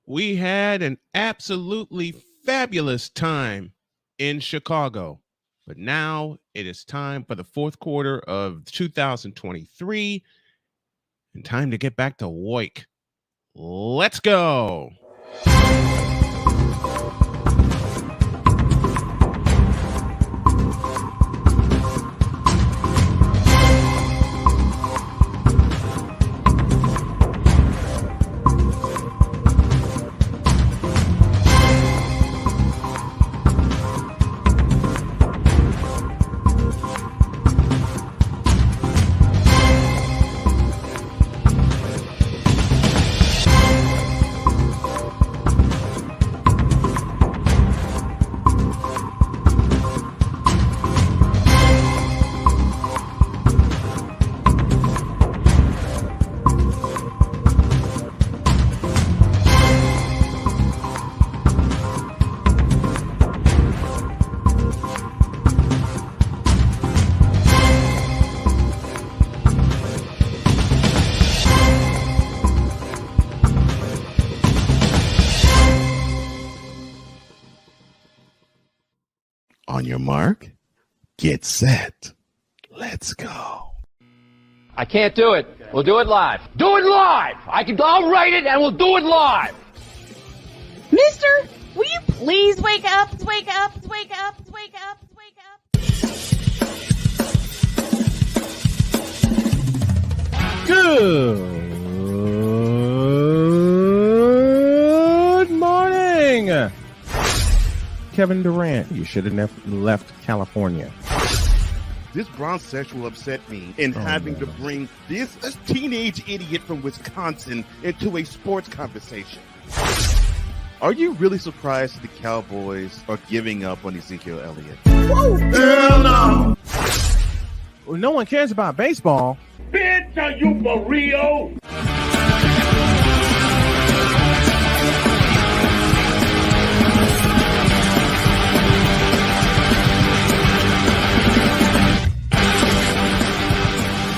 We had an absolutely fabulous time in Chicago, but now it is time for the fourth quarter of 2023 and time to get back to WHIPAROUND. Let's go. On your mark, get set. Let's go. I can't do it. We'll do it live. Do it live! I'll write it and we'll do it live! Mister, will you please wake up, wake up, wake up, wake up, wake up? Good morning. Kevin Durant, you should have left California. This Brownsexual upset me in having to bring this teenage idiot from Wisconsin into a sports conversation. Are you really surprised the Cowboys are giving up on Ezekiel Elliott? Whoa. Hell no! Well, no one cares about baseball. Bitch, are you for real?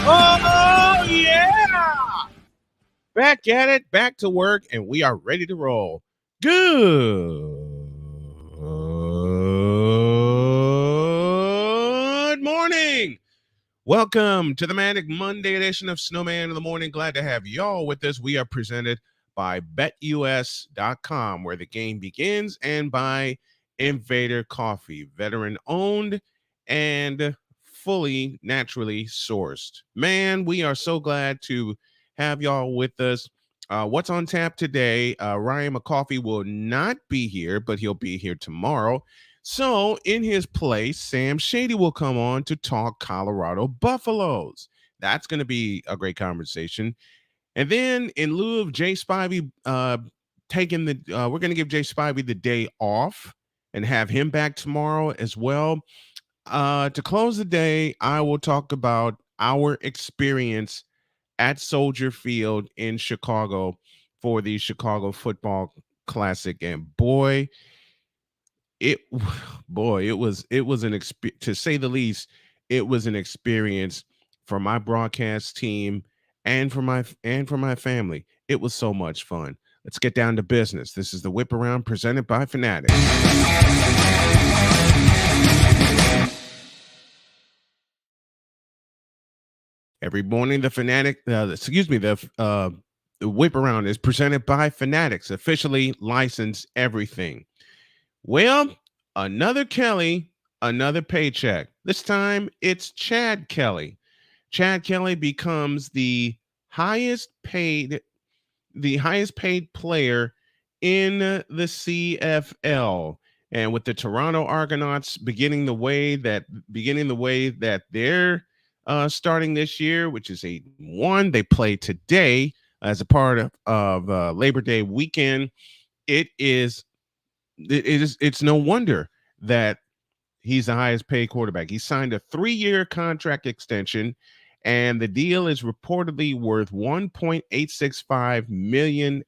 Oh, yeah! Back at it, back to work, and we are ready to roll. Good morning. Welcome to the Manic Monday edition of Snowman in the Morning. Glad to have y'all with us. We are presented by BetUS.com, where the game begins, and by Invader Coffee, veteran owned and fully naturally sourced. Man, we are so glad to have y'all with us. What's on tap today? Ryan McCoffey will not be here, but he'll be here tomorrow. So in his place, Sam Shady will come on to talk Colorado Buffaloes. That's going to be a great conversation. And then in lieu of Jay Spivey taking the, we're going to give Jay Spivey the day off and have him back tomorrow as well. To close the day, I will talk about our experience at Soldier Field in Chicago for the Chicago Football Classic, and it was an experience, to say the least. It was an experience for my broadcast team and for my family. It was so much fun. Let's get down to business. This is the Whip Around presented by Fanatics. Every morning, the Whip Around is presented by Fanatics, officially licensed everything. Well, another Kelly, another paycheck. This time, it's Chad Kelly. Chad Kelly becomes the highest paid player in the CFL. And with the Toronto Argonauts beginning the way that they're starting this year, which is 8-1. They play today as a part of Labor Day weekend. It's no wonder that he's the highest paid quarterback. He signed a 3-year contract extension, and the deal is reportedly worth $1.865 million.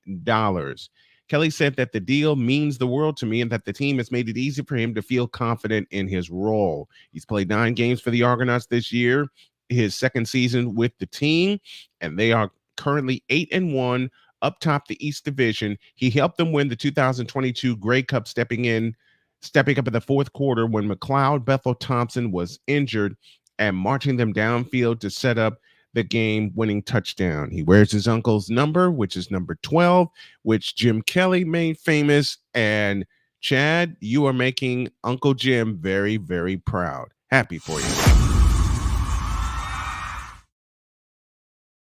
Kelly said that the deal means the world to me and that the team has made it easy for him to feel confident in his role. He's played 9 games for the Argonauts this year, his second season with the team, and they are currently 8-1, up top the East Division. He helped them win the 2022 Grey Cup, stepping up in the fourth quarter when McLeod Bethel Thompson was injured and marching them downfield to set up the game-winning touchdown. He wears his uncle's number, which is number 12, which Jim Kelly made famous. And Chad, you are making Uncle Jim very, very proud. Happy for you.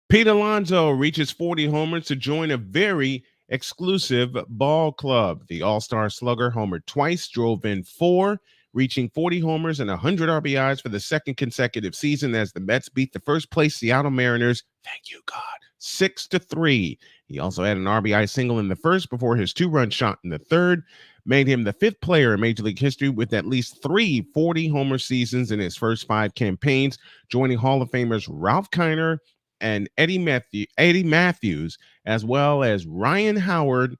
Pete Alonso reaches 40 homers to join a very exclusive ball club. The all-star slugger homered twice, drove in 4, reaching 40 homers and 100 RBIs for the second consecutive season as the Mets beat the first-place Seattle Mariners, thank you, God, 6-3. He also had an RBI single in the first before his 2-run shot in the third, made him the 5th player in Major League history with at least 3 40-homer seasons in his first 5 campaigns, joining Hall of Famers Ralph Kiner and Eddie Matthews, as well as Ryan Howard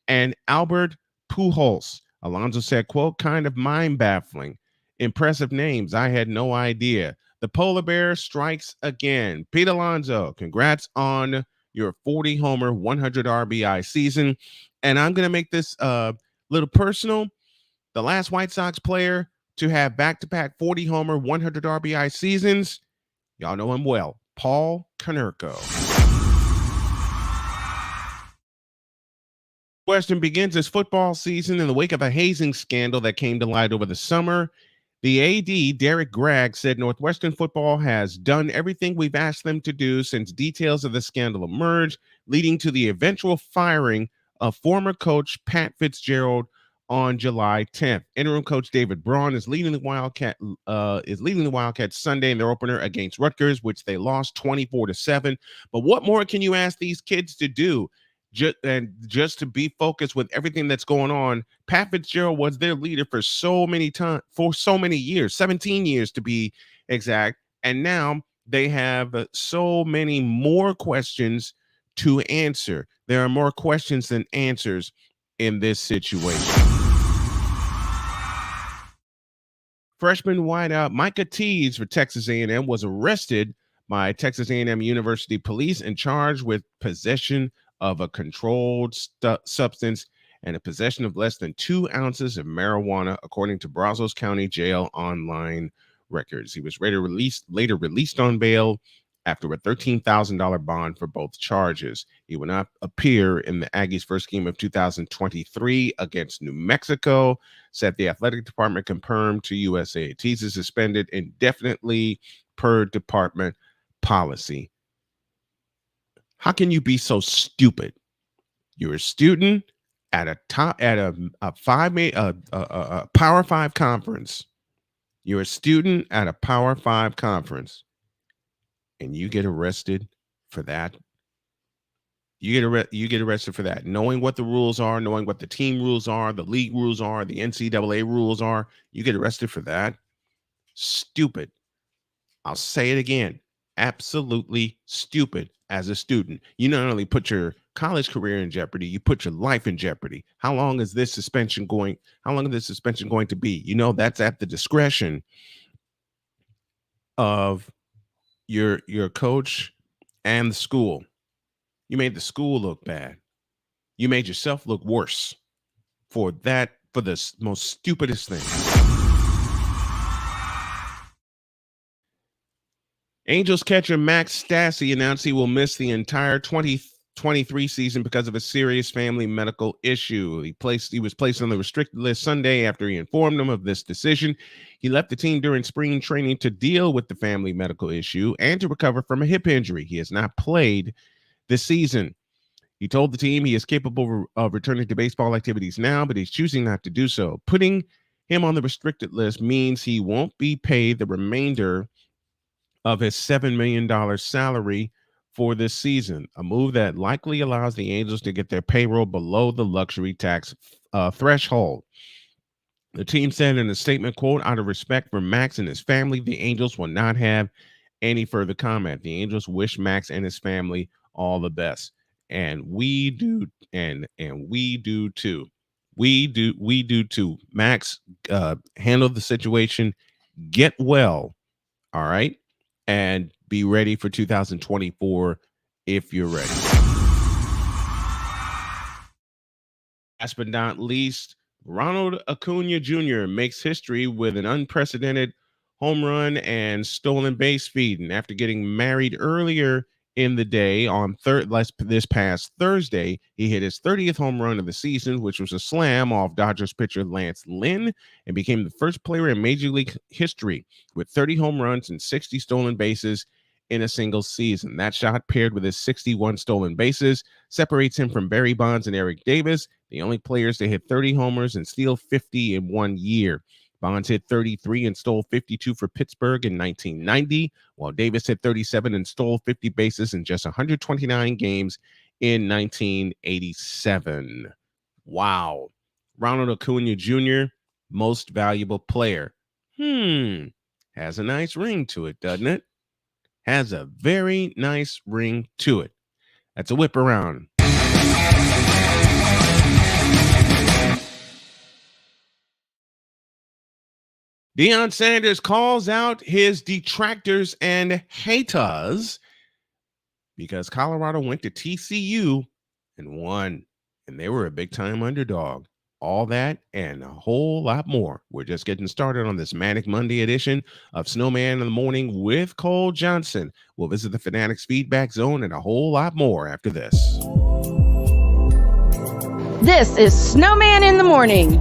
and Albert Pujols. Alonso said, quote, kind of mind-baffling. Impressive names. I had no idea. The polar bear strikes again. Pete Alonso, congrats on your 40-homer, 100 RBI season. And I'm going to make this a little personal. The last White Sox player to have back-to-back 40-homer, 100 RBI seasons, y'all know him well, Paul Konerko. Northwestern begins its football season in the wake of a hazing scandal that came to light over the summer. The AD, Derrick Gragg, said Northwestern football has done everything we've asked them to do since details of the scandal emerged, leading to the eventual firing of former coach Pat Fitzgerald on July 10th. Interim coach David Braun is leading the Wildcats Sunday in their opener against Rutgers, which they lost 24-7. But what more can you ask these kids to do? Just to be focused with everything that's going on. Pat Fitzgerald was their leader for so many years, 17 years to be exact. And now they have so many more questions to answer. There are more questions than answers in this situation. Freshman wideout Micah Tease for Texas A&M was arrested by Texas A&M University police and charged with possession of a controlled substance and a possession of less than 2 ounces of marijuana, according to Brazos County Jail online records. He was later released on bail after a $13,000 bond for both charges. He will not appear in the Aggies' first game of 2023 against New Mexico, said the athletic department confirmed to USA. Tease is suspended indefinitely per department policy. How can you be so stupid? You're a student at a Power 5 conference. You're a student at a Power 5 conference, and you get arrested for that. You get arrested for that, knowing what the rules are, knowing what the team rules are, the league rules are, the NCAA rules are. You get arrested for that. Stupid. I'll say it again. Absolutely stupid. As a student, you not only put your college career in jeopardy, you put your life in jeopardy. How long is this suspension going to be? You know, that's at the discretion of your coach and the school. You made the school look bad. You made yourself look worse for the most stupidest thing. Angels catcher Max Stassi announced he will miss the entire 2023 season because of a serious family medical issue. He was placed on the restricted list Sunday after he informed them of this decision. He left the team during spring training to deal with the family medical issue and to recover from a hip injury. He has not played this season. He told the team he is capable of returning to baseball activities now, but he's choosing not to do so. Putting him on the restricted list means he won't be paid the remainder of his $7 million salary for this season, a move that likely allows the Angels to get their payroll below the luxury tax threshold. The team said in a statement, quote, out of respect for Max and his family, the Angels will not have any further comment. The Angels wish Max and his family all the best. And we do, and we do too. We do too. Max, handle the situation, get well, all right? And be ready for 2024 if you're ready. Last but not least, Ronald Acuña Jr. makes history with an unprecedented home run and stolen base feed. And after getting married earlier in the day on this past Thursday, he hit his 30th home run of the season, which was a slam off Dodgers pitcher Lance Lynn, and became the first player in Major League history with 30 home runs and 60 stolen bases in a single season. That shot, paired with his 61 stolen bases, separates him from Barry Bonds and Eric Davis, the only players to hit 30 homers and steal 50 in 1 year. Bonds hit 33 and stole 52 for Pittsburgh in 1990, while Davis hit 37 and stole 50 bases in just 129 games in 1987. Wow. Ronald Acuña Jr., most valuable player. Has a nice ring to it, doesn't it? Has a very nice ring to it. That's a whip around. Deion Sanders calls out his detractors and haters because Colorado went to TCU and won, and they were a big-time underdog. All that and a whole lot more. We're just getting started on this Manic Monday edition of Snowman in the Morning with Cole Johnson. We'll visit the Fanatics feedback zone and a whole lot more after this. This is Snowman in the Morning.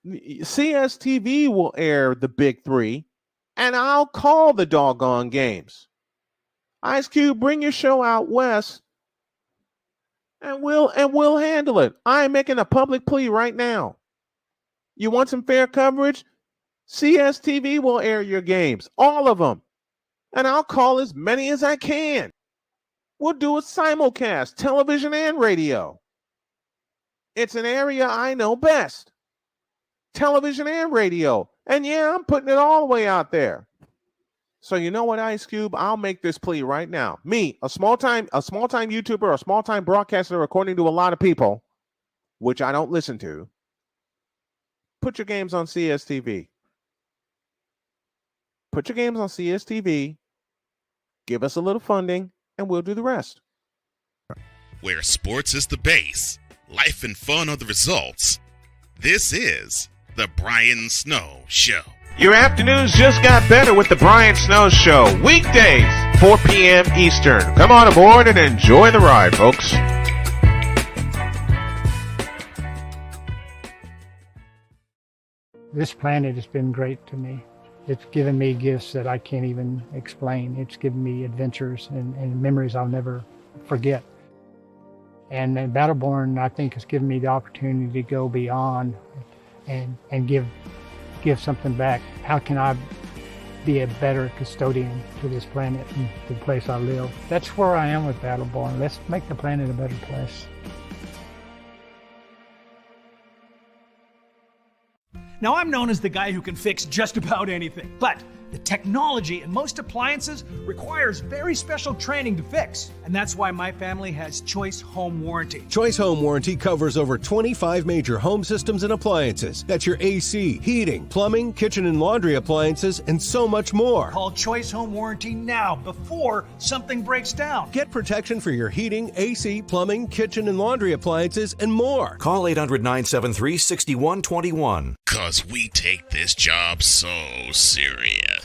CSTV will air the Big Three, and I'll call the doggone games. Ice Cube, bring your show out west, and we'll handle it. I am making a public plea right now. You want some fair coverage? CSTV will air your games, all of them, and I'll call as many as I can. We'll do a simulcast, television and radio. It's an area I know best. Television and radio. And yeah, I'm putting it all the way out there. So you know what, Ice Cube? I'll make this plea right now. Me, a small-time YouTuber, a small-time broadcaster, according to a lot of people, which I don't listen to, put your games on CSTV. Put your games on CSTV. Give us a little funding, and we'll do the rest. Where sports is the base, life and fun are the results. This is the Brian Snow Show. Your afternoons just got better with the Brian Snow Show. Weekdays, 4 p.m. Eastern. Come on aboard and enjoy the ride, folks. This planet has been great to me. It's given me gifts that I can't even explain. It's given me adventures and memories I'll never forget. And Battleborn, I think, has given me the opportunity to go beyond and give something back. How can I be a better custodian to this planet and the place I live? That's where I am with Battleborn. Let's make the planet a better place. Now, I'm known as the guy who can fix just about anything, but the technology in most appliances requires very special training to fix. And that's why my family has Choice Home Warranty. Choice Home Warranty covers over 25 major home systems and appliances. That's your AC, heating, plumbing, kitchen and laundry appliances, and so much more. Call Choice Home Warranty now before something breaks down. Get protection for your heating, AC, plumbing, kitchen and laundry appliances, and more. Call 800-973-6121. 'Cause we take this job so serious.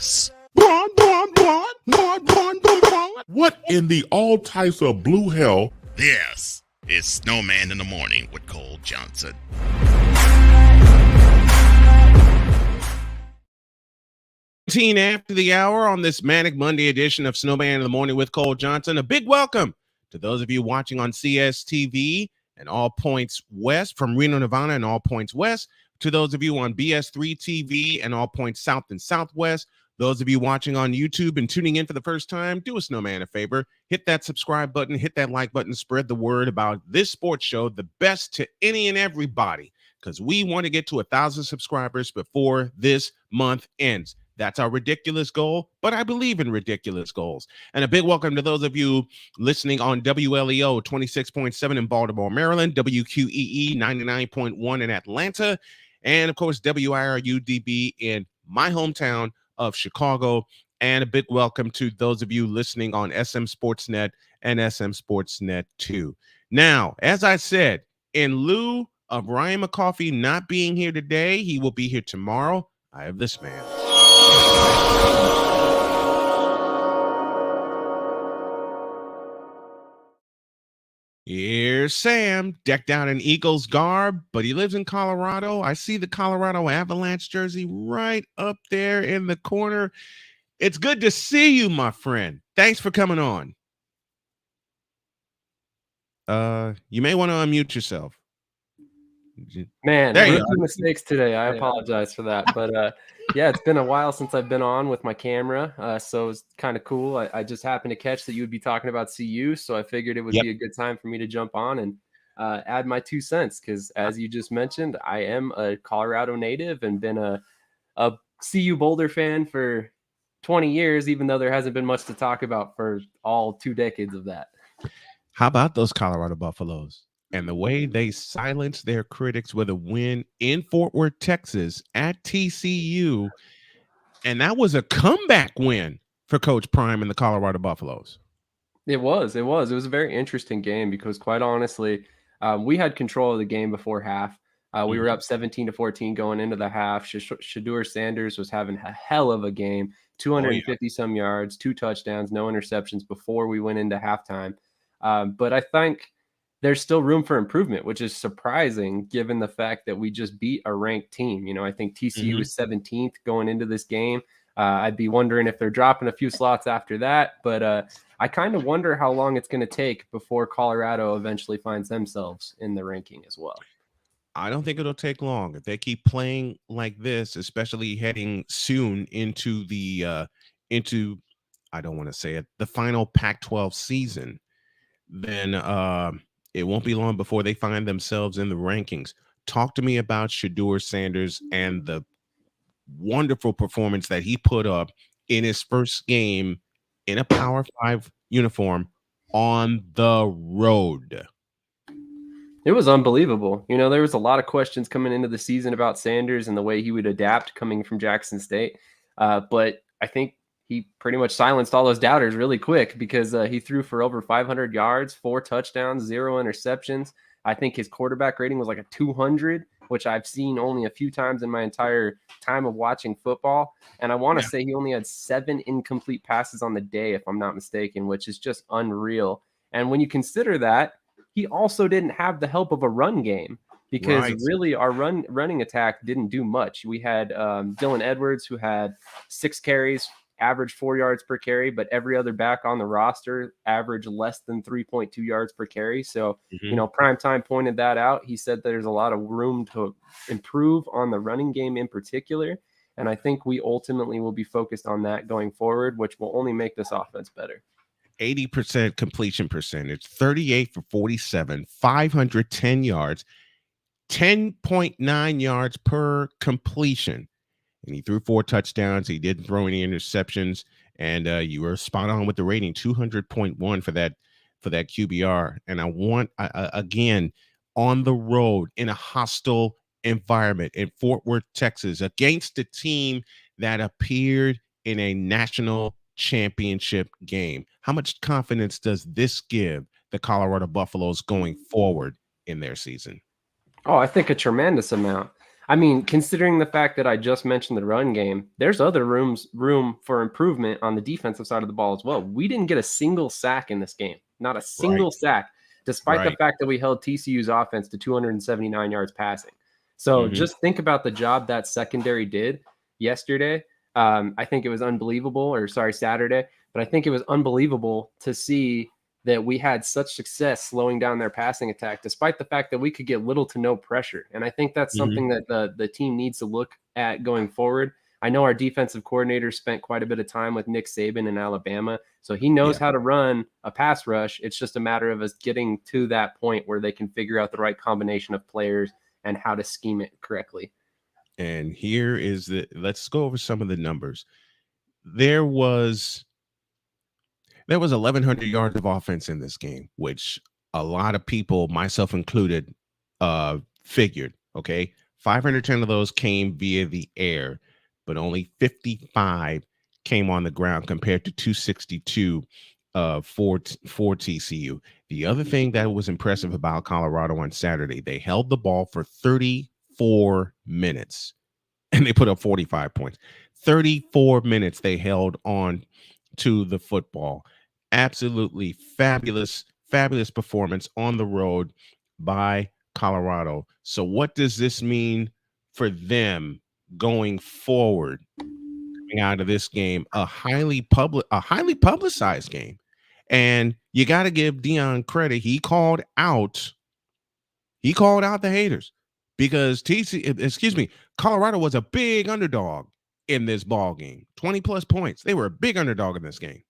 What in the all types of blue hell? This is Snowman in the Morning with Cole Johnson. After the hour on this Manic Monday edition of Snowman in the Morning with Cole Johnson. A big welcome to those of you watching on CSTV and All Points West, from Reno, Nevada and All Points West, to those of you on BS3 TV and All Points South and Southwest. Those of you watching on YouTube and tuning in for the first time, do a Snowman a favor. Hit that subscribe button, hit that like button, spread the word about this sports show, the best to any and everybody, because we want to get to 1,000 subscribers before this month ends. That's our ridiculous goal, but I believe in ridiculous goals. And a big welcome to those of you listening on WLEO 26.7 in Baltimore, Maryland, WQEE 99.1 in Atlanta, and of course, WIRUDB in my hometown of Chicago. And a big welcome to those of you listening on SM Sportsnet and SM Sportsnet 2. Now, as I said, in lieu of Ryan McCoffey not being here today, he will be here tomorrow. I have this man. Here's Sam, decked out in Eagles garb, but he lives in Colorado. I see the Colorado Avalanche jersey right up there in the corner. It's good to see you, my friend. Thanks for coming on. You may want to unmute yourself. Man, there you rookie mistakes today. I apologize for that. But yeah, it's been a while since I've been on with my camera. So it's kind of cool. I just happened to catch that you would be talking about CU. So I figured it would be a good time for me to jump on and add my 2 cents. Because as you just mentioned, I am a Colorado native and been a CU Boulder fan for 20 years, even though there hasn't been much to talk about for all 2 decades of that. How about those Colorado Buffaloes and the way they silenced their critics with a win in Fort Worth, Texas at TCU? And that was a comeback win for Coach Prime and the Colorado Buffaloes. It was a very interesting game because quite honestly, we had control of the game before half. We were up 17-14 going into the half. Shedeur Sanders was having a hell of a game, 250 some yards, 2 touchdowns, no interceptions before we went into halftime. But I think there's still room for improvement, which is surprising given the fact that we just beat a ranked team. You know, I think TCU is 17th going into this game. I'd be wondering if they're dropping a few slots after that, but I kind of wonder how long it's going to take before Colorado eventually finds themselves in the ranking as well. I don't think it'll take long. If they keep playing like this, especially heading soon into the I don't want to say it, the final Pac-12 season, then it won't be long before they find themselves in the rankings. Talk to me about Shedeur Sanders and the wonderful performance that he put up in his first game in a Power 5 uniform on the road. It was unbelievable. You know, there was a lot of questions coming into the season about Sanders and the way he would adapt coming from Jackson State. But I think he pretty much silenced all those doubters really quick because he threw for over 500 yards, 4 touchdowns, 0 interceptions. I think his quarterback rating was like a 200, which I've seen only a few times in my entire time of watching football. And I want to say he only had 7 incomplete passes on the day, if I'm not mistaken, which is just unreal. And when you consider that, he also didn't have the help of a run game because really our running attack didn't do much. We had Dylan Edwards, who had 6 carries, averaged 4 yards per carry, but every other back on the roster averaged less than 3.2 yards per carry. So, you know, Primetime pointed that out. He said there's a lot of room to improve on the running game in particular. And I think we ultimately will be focused on that going forward, which will only make this offense better. 80% completion percentage, 38 for 47, 510 yards, 10.9 yards per completion. And he threw 4 touchdowns. He didn't throw any interceptions. And you were spot on with the rating, 200.1 for that QBR. And I want, again, on the road in a hostile environment in Fort Worth, Texas, against a team that appeared in a national championship game. How much confidence does this give the Colorado Buffaloes going forward in their season? Oh, I think a tremendous amount. I mean, considering the fact that I just mentioned the run game, there's other room for improvement on the defensive side of the ball as well. We didn't get a single sack in this game, not a single sack, despite the fact that we held TCU's offense to 279 yards passing. So just think about the job that secondary did yesterday. I think it was unbelievable, Saturday, but I think it was unbelievable to see that we had such success slowing down their passing attack, despite the fact that we could get little to no pressure. And I think that's something that the team needs to look at going forward. I know our defensive coordinator spent quite a bit of time with Nick Saban in Alabama, so he knows how to run a pass rush. It's just a matter of us getting to that point where they can figure out the right combination of players and how to scheme it correctly. And here is let's go over some of the numbers. There was 1,100 yards of offense in this game, which a lot of people, myself included, figured, okay? 510 of those came via the air, but only 55 came on the ground compared to 262 for TCU. The other thing that was impressive about Colorado on Saturday, they held the ball for 34 minutes and they put up 45 points. 34 minutes they held on to the football. Absolutely fabulous performance on the road by Colorado. So what does this mean for them going forward, coming out of this game? A highly publicized game. And you got to give Deion credit. He called out the haters because Colorado was a big underdog in this ball game. 20 plus points. They were a big underdog in this game.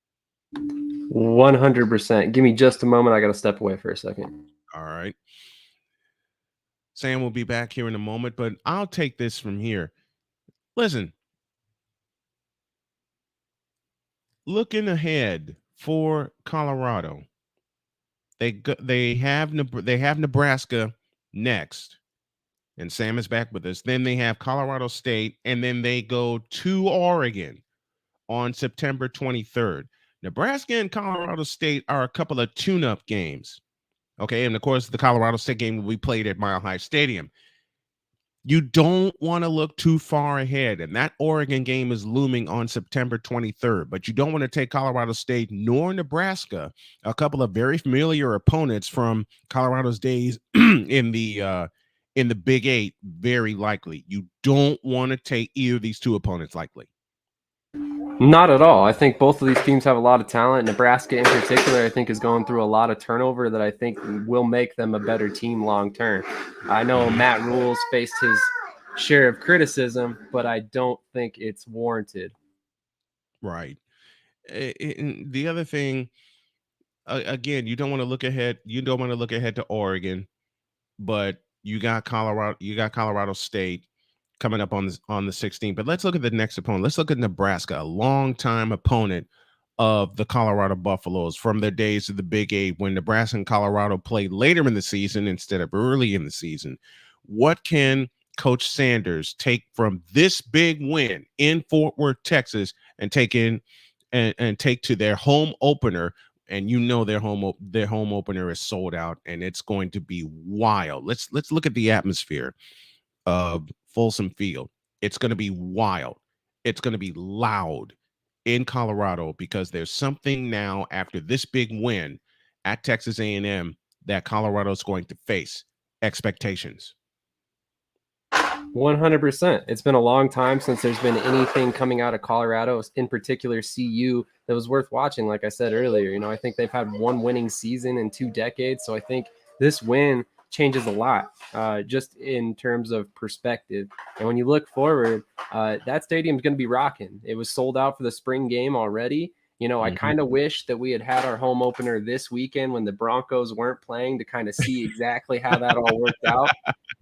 100%. Give me just a moment. I got to step away for a second. All right. Sam will be back here in a moment, but I'll take this from here. Listen, looking ahead for Colorado, they have Nebraska next, and Sam is back with us. Then they have Colorado State, and then they go to Oregon on September 23rd. Nebraska and Colorado State are a couple of tune-up games. Okay, and of course, the Colorado State game will be played at Mile High Stadium. You don't want to look too far ahead, and that Oregon game is looming on September 23rd, but you don't want to take Colorado State nor Nebraska, a couple of very familiar opponents from Colorado's days in the Big Eight, very likely. You don't want to take either of these two opponents lightly. Not at all. I think both of these teams have a lot of talent. Nebraska in particular, I think, is going through a lot of turnover that I think will make them a better team long term. I know Matt Rule's faced his share of criticism, but I don't think it's warranted. Right. The other thing, again, you don't want to look ahead. You don't want to look ahead to Oregon, but you got Colorado State coming up on the 16th. But let's look at the next opponent. Let's look at Nebraska, a longtime opponent of the Colorado Buffaloes from their days of the Big Eight when Nebraska and Colorado played later in the season instead of early in the season. What can Coach Sanders take from this big win in Fort Worth, Texas, and take to their home opener? And you know their home opener is sold out, and it's going to be wild. Let's look at the atmosphere of Folsom Field. It's going to be wild. It's going to be loud in Colorado because there's something now after this big win at Texas A&M that Colorado is going to face: expectations. 100%. It's been a long time since there's been anything coming out of Colorado, in particular CU, that was worth watching. Like I said earlier, I think they've had one winning season in 2 decades. So I think this win changes a lot just in terms of perspective. And when you look forward, that stadium is going to be rocking. It was sold out for the spring game already. I kind of wish that we had our home opener this weekend when the Broncos weren't playing to kind of see exactly how that all worked out.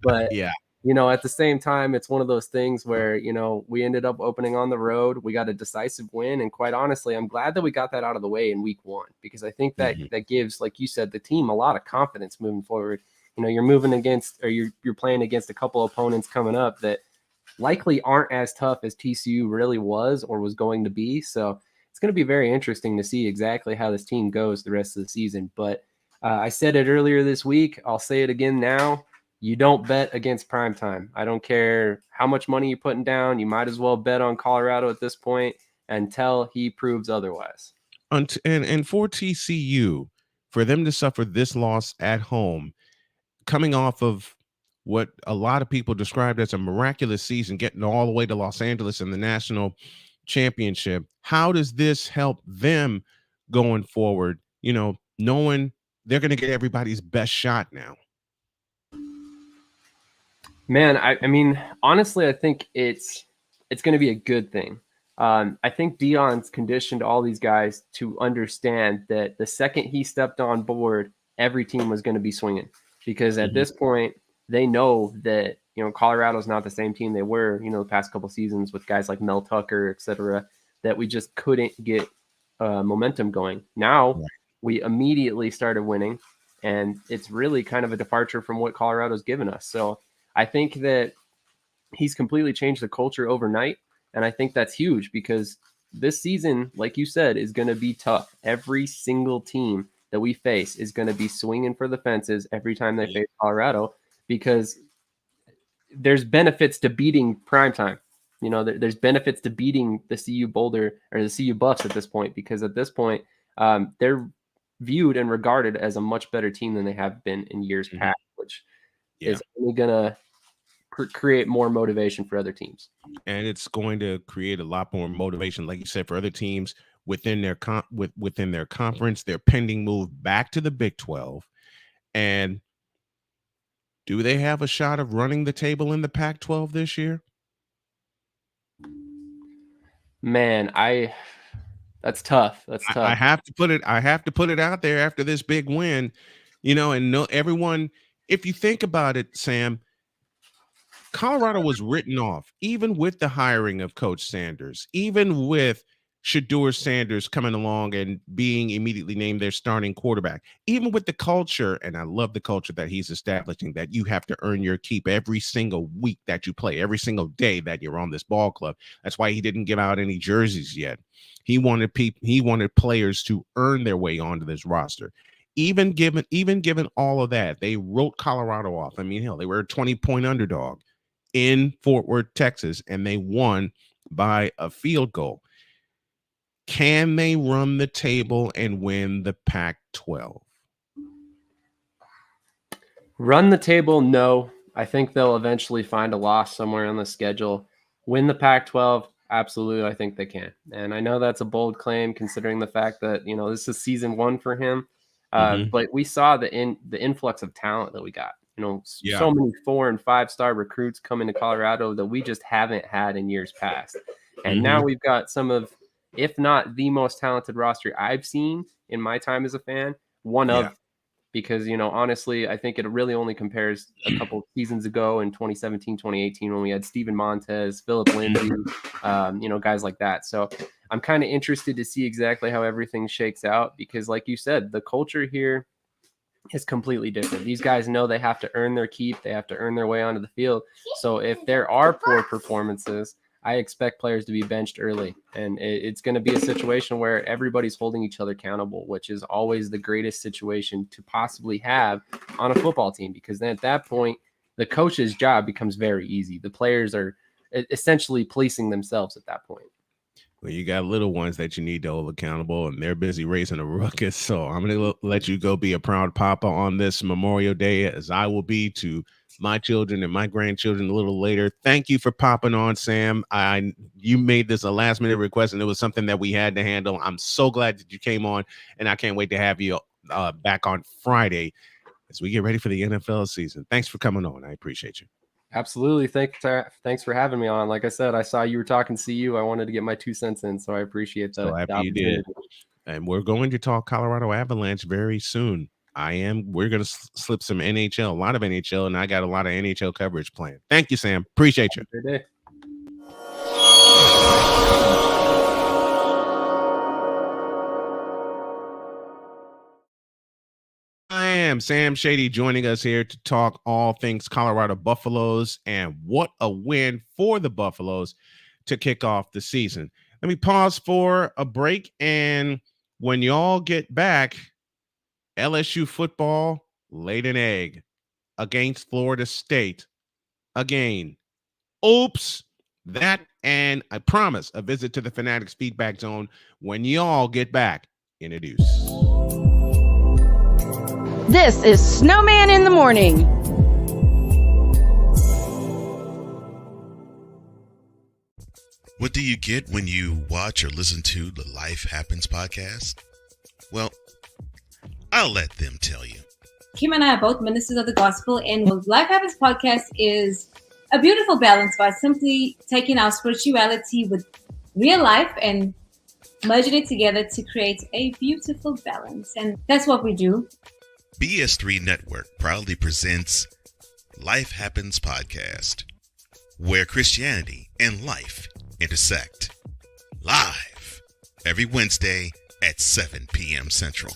But yeah. At the same time, it's one of those things where, we ended up opening on the road. We got a decisive win. And quite honestly, I'm glad that we got that out of the way in week 1, because I think that that gives, like you said, the team a lot of confidence moving forward. You're moving against, or you're playing against a couple opponents coming up that likely aren't as tough as TCU really was or was going to be. So it's going to be very interesting to see exactly how this team goes the rest of the season. But I said it earlier this week. I'll say it again now. You don't bet against primetime. I don't care how much money you're putting down. You might as well bet on Colorado at this point until he proves otherwise. And for TCU, for them to suffer this loss at home, coming off of what a lot of people described as a miraculous season, getting all the way to Los Angeles in the national championship, how does this help them going forward, knowing they're going to get everybody's best shot now? Man, I mean, honestly, I think it's going to be a good thing. I think Deion's conditioned all these guys to understand that the second he stepped on board, every team was going to be swinging, because at this point, they know that, Colorado's not the same team they were, the past couple seasons with guys like Mel Tucker, et cetera, that we just couldn't get momentum going. Now we immediately started winning, and it's really kind of a departure from what Colorado's given us. So I think that he's completely changed the culture overnight. And I think that's huge because, this season, like you said, is going to be tough. Every single team that we face is going to be swinging for the fences every time they face Colorado, because there's benefits to beating primetime. You know, there's benefits to beating the CU Boulder or the CU Buffs at this point, because at this point, they're viewed and regarded as a much better team than they have been in years past, which is only going to create more motivation for other teams. And it's going to create a lot more motivation, like you said, for other teams within their within their conference, their pending move back to the Big 12. And do they have a shot of running the table in the Pac-12 this year? Man, that's tough. That's tough. I have to put it out there after this big win, you know, and no everyone, if you think about it, Sam, Colorado was written off, even with the hiring of Coach Sanders, even with Shedeur Sanders coming along and being immediately named their starting quarterback, even with the culture, and I love the culture that he's establishing, that you have to earn your keep every single week that you play, every single day that you're on this ball club. That's why he didn't give out any jerseys yet. He wanted players to earn their way onto this roster. Even given all of that, they wrote Colorado off. I mean, hell, they were a 20-point underdog in Fort Worth, Texas, and they won by a field goal. Can they run the table and win the Pac-12? Run the table, no. I think they'll eventually find a loss somewhere on the schedule. Win the Pac-12, absolutely, I think they can. And I know that's a bold claim considering the fact that, you know, this is season 1 for him. But we saw the influx of talent that we got. You know, so many 4- and 5-star recruits coming to Colorado that we just haven't had in years past. And now we've got some of, if not the most talented roster I've seen in my time as a fan, because, you know, honestly, I think it really only compares a couple of seasons ago in 2017, 2018, when we had Steven Montez, Philip Lindsay, you know, guys like that. So I'm kind of interested to see exactly how everything shakes out, because like you said, the culture here is completely different. These guys know they have to earn their keep. They have to earn their way onto the field. So if there are poor performances, I expect players to be benched early, and it's going to be a situation where everybody's holding each other accountable, which is always the greatest situation to possibly have on a football team, because then at that point, the coach's job becomes very easy. The players are essentially policing themselves at that point. Well, you got little ones that you need to hold accountable, and they're busy raising a ruckus. So I'm going to let you go be a proud papa on this Memorial Day, as I will be to my children and my grandchildren a little later. Thank you for popping on, Sam. You made this a last minute request, and it was something that we had to handle. I'm so glad that you came on, and I can't wait to have you back on Friday as we get ready for the NFL season. Thanks for coming on. I appreciate you. Absolutely. Thanks for having me on. Like I said, I saw you were talking CU. I wanted to get my 2 cents in, so I appreciate that. So happy you did. And we're going to talk Colorado Avalanche very soon. We're going to slip some NHL, a lot of NHL, and I got a lot of NHL coverage planned. Thank you, Sam. Appreciate you. Have a good day. I am Sam Shady, joining us here to talk all things Colorado Buffaloes, and what a win for the Buffaloes to kick off the season. Let me pause for a break, and when y'all get back, LSU football laid an egg against Florida State again. Oops. That, and I promise a visit to the Fanatics feedback zone when y'all get back in a deuce. This is Snowman in the Morning. What do you get when you watch or listen to the Life Happens podcast? Well, I'll let them tell you. Kim and I are both ministers of the gospel, and what Life Happens podcast is a beautiful balance by simply taking our spirituality with real life and merging it together to create a beautiful balance. And that's what we do. BS3 Network proudly presents Life Happens podcast, where Christianity and life intersect. Live every Wednesday at 7 p.m. Central.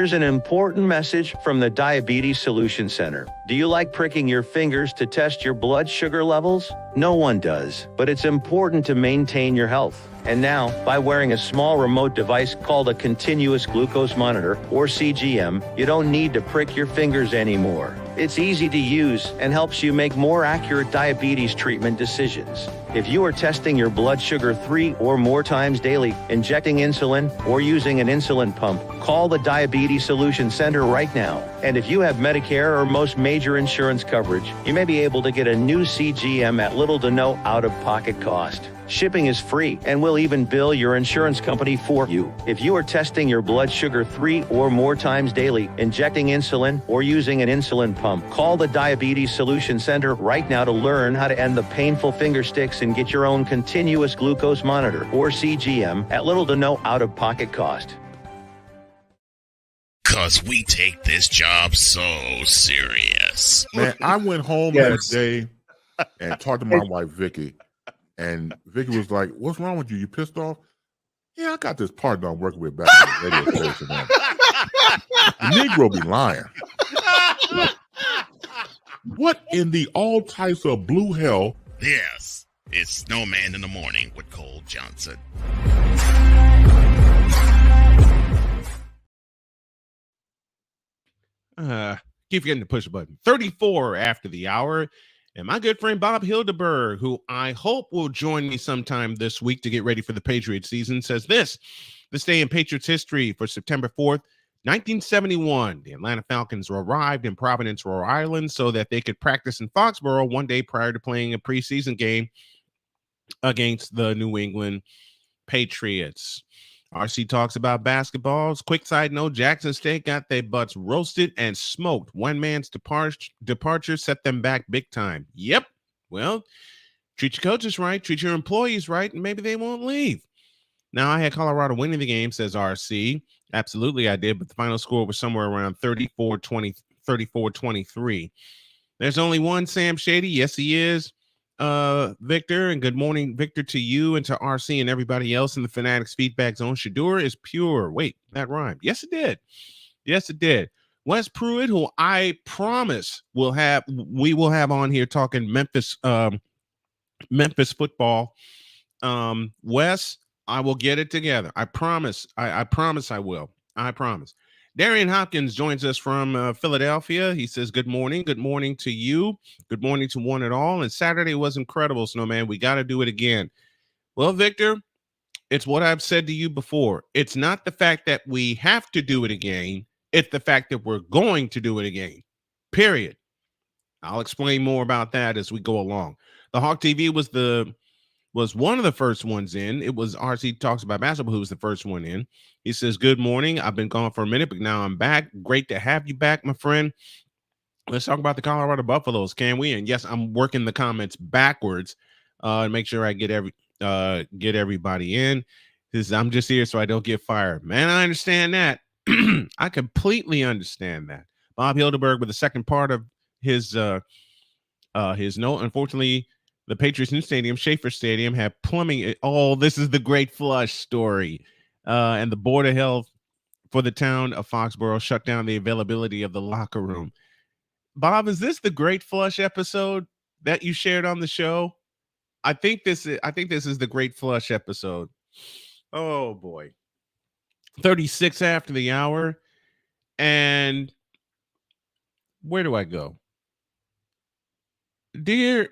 Here's an important message from the Diabetes Solution Center. Do you like pricking your fingers to test your blood sugar levels? No one does, but it's important to maintain your health. And now, by wearing a small remote device called a continuous glucose monitor, or CGM, you don't need to prick your fingers anymore. It's easy to use and helps you make more accurate diabetes treatment decisions. If you are testing your blood sugar 3 or more times daily, injecting insulin, or using an insulin pump, call the Diabetes Solution Center right now. And if you have Medicare or most major insurance coverage, you may be able to get a new CGM at little to no out-of-pocket cost. Shipping is free, and we'll even bill your insurance company for you. If you are testing your blood sugar 3 or more times daily, injecting insulin, or using an insulin pump, call the Diabetes Solution Center right now to learn how to end the painful finger sticks and get your own continuous glucose monitor, or CGM, at little to no out-of-pocket cost. 'Cause we take this job so serious. Man, I went home that day and talked to my wife, Vicky. And Vicky was like, "What's wrong with you? You pissed off?" "Yeah, I got this partner I'm working with back in the radio station. The Negro be lying." What in the all types of blue hell? Yes, it's Snowman in the Morning with Cole Johnson. Keep forgetting to push the button. 34 after the hour. And my good friend Bob Hildeberg, who I hope will join me sometime this week to get ready for the Patriots season, says this day in Patriots history for September 4th, 1971, the Atlanta Falcons arrived in Providence, Rhode Island, so that they could practice in Foxborough one day prior to playing a preseason game against the New England Patriots. RC talks about basketballs. Quick side note, Jackson State got their butts roasted and smoked. One man's departure set them back big time. Yep. Well, treat your coaches right, treat your employees right, and maybe they won't leave. Now, I had Colorado winning the game, says RC. Absolutely, I did, but the final score was somewhere around 34-23. There's only one Sam Shady. Yes, he is. Victor, and good morning, Victor, to you and to RC and everybody else in the Fanatics feedback zone. Shador is pure. Wait, that rhymed. Yes, it did. Yes, it did. Wes Pruitt, who I promise we will have on here talking Memphis football. Wes, I will get it together. I promise. I promise I will. I promise. Darian Hopkins joins us from Philadelphia. He says, good morning. Good morning to you. Good morning to one and all. And Saturday was incredible, Snowman. We got to do it again. Well, Victor, it's what I've said to you before. It's not the fact that we have to do it again. It's the fact that we're going to do it again. Period. I'll explain more about that as we go along. The Hawk TV was one of the first ones in. It was RC Talks About Basketball who was the first one in. He says, good morning. I've been gone for a minute, but now I'm back. Great to have you back, my friend. Let's talk about the Colorado Buffaloes, can we? And yes, I'm working the comments backwards to make sure I get everybody in. I'm just here so I don't get fired. Man, I understand that. I completely understand that. Bob Hildeberg with the second part of his note. Unfortunately, the Patriots' new stadium, Schaefer Stadium, had plumbing. Oh, this is the great flush story. And the Board of Health for the town of Foxborough shut down the availability of the locker room. Bob, is this the great flush episode that you shared on the show? I think this is the great flush episode. Oh boy. 36 after the hour. And where do I go? Dear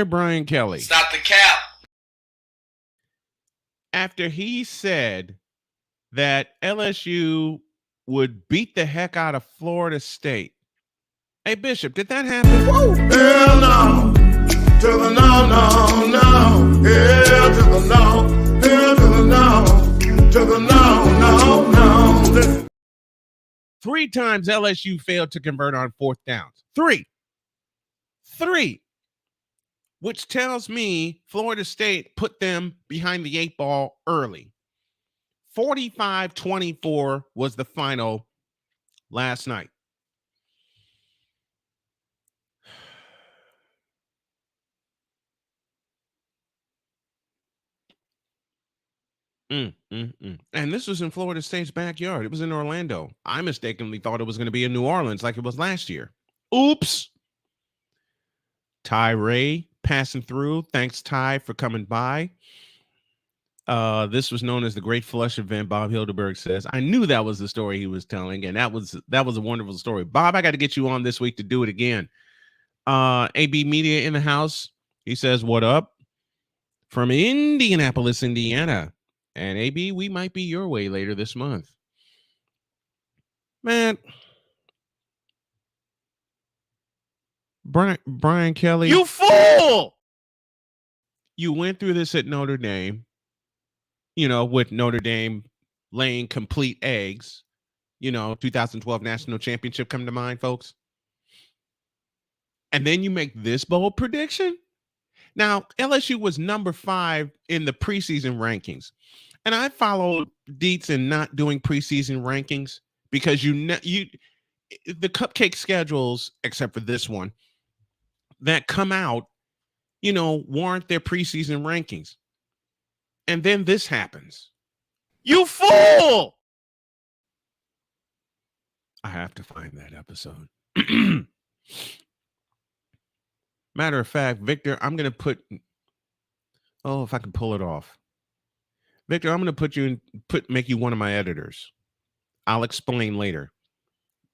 Brian Kelly. Stop the cap. After he said that LSU would beat the heck out of Florida State. Hey, Bishop, did that happen? Whoa. Hell no. To the no, no, no. Hell to the no. Hell to the no. To the no, no, no. 3 times LSU failed to convert on 4th downs. 3. Which tells me Florida State put them behind the 8 ball early. 45-24 was the final last night. And this was in Florida State's backyard. It was in Orlando. I mistakenly thought it was going to be in New Orleans like it was last year. Oops. Ty Ray passing through. Thanks, Ty, for coming by. This was known as the Great Flush event, Bob Hildeberg says. I knew that was the story he was telling, and that was a wonderful story. Bob, I got to get you on this week to do it again. AB Media in the house. He says, what up? From Indianapolis, Indiana. And AB, we might be your way later this month. Man. Brian Kelly. You fool! You went through this at Notre Dame, with Notre Dame laying complete eggs. 2012 national championship come to mind, folks. And then you make this bold prediction? Now, LSU was number 5 in the preseason rankings. And I followed Dietz in not doing preseason rankings because the cupcake schedules, except for this one, that come out, warrant their preseason rankings. And then this happens. You fool! I have to find that episode. Matter of fact, Victor, I'm going to if I can pull it off. Victor, I'm going to make you one of my editors. I'll explain later.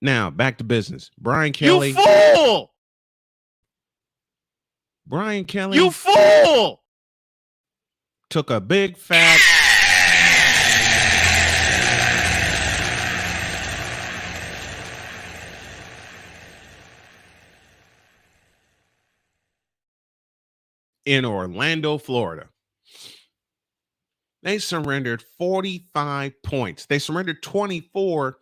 Now, back to business. Brian Kelly. You fool! Brian Kelly. You fool! Took a big fat in Orlando, Florida. They surrendered 45 points. They surrendered 24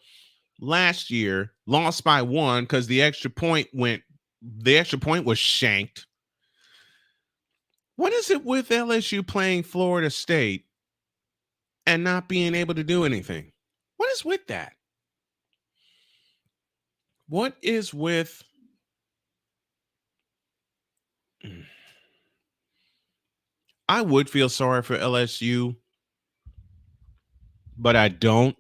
last year, lost by 1 because the extra point was shanked. What is it with LSU playing Florida State and not being able to do anything? What is with that? What is with... I would feel sorry for LSU, but I don't.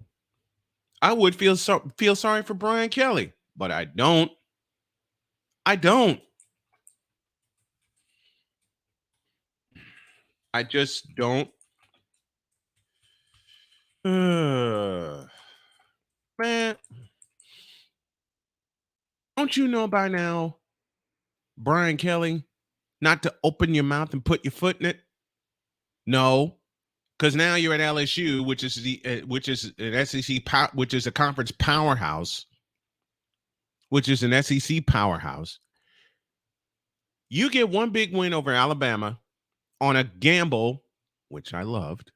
I would feel sorry for Brian Kelly, but I don't. I just don't. Man, don't you know by now, Brian Kelly, not to open your mouth and put your foot in it? No, because now you're at LSU, which is an SEC, which is a conference powerhouse, which is an SEC powerhouse. You get one big win over Alabama on a gamble, which I loved,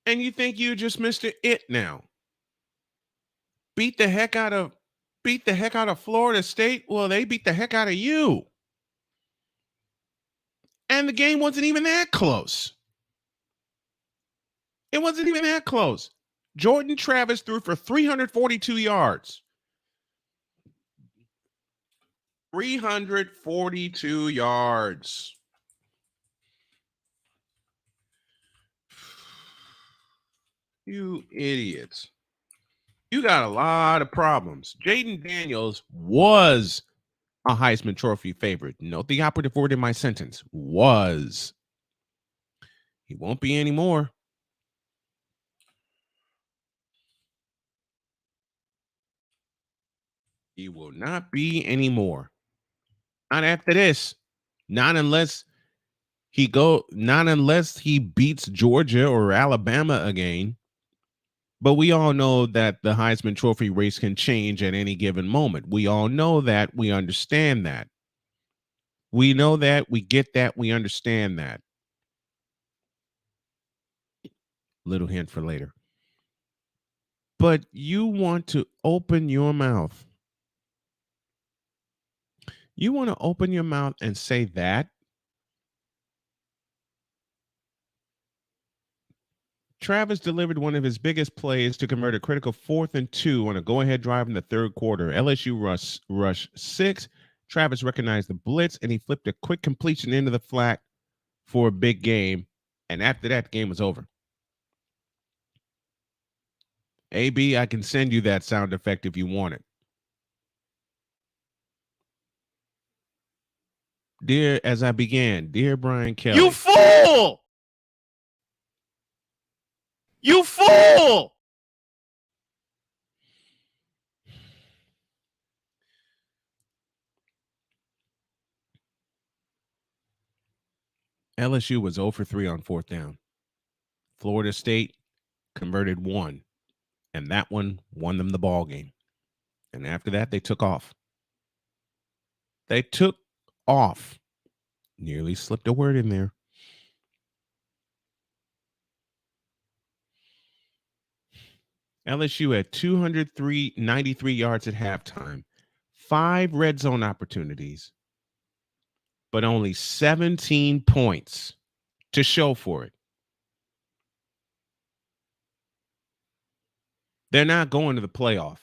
and you think you just Mr. It now. Beat the heck out of Florida State. Well, they beat the heck out of you. And the game wasn't even that close. It wasn't even that close. Jordan Travis threw for 342 yards. 342 yards. You idiots. You got a lot of problems. Jaden Daniels was a Heisman Trophy favorite. Note the operative word in my sentence. Was. He won't be anymore. He will not be anymore. Not after this. Not unless he beats Georgia or Alabama again. But we all know that the Heisman Trophy race can change at any given moment. We all know that. We understand that. We know that. We get that. We understand that. Little hint for later. But you want to open your mouth. You want to open your mouth and say that? Travis delivered one of his biggest plays to convert a critical 4th and 2 on a go-ahead drive in the third quarter. LSU rush 6. Travis recognized the blitz, and he flipped a quick completion into the flat for a big game. And after that, the game was over. AB, I can send you that sound effect if you want it. Dear, as I began, dear Brian Kelly. You fool! You fool! LSU was 0 for 3 on fourth down. Florida State converted 1, and that one won them the ball game. And after that, they took off. They took off. Nearly slipped a word in there. LSU had 293 yards at halftime, 5 red zone opportunities, but only 17 points to show for it. They're not going to the playoff.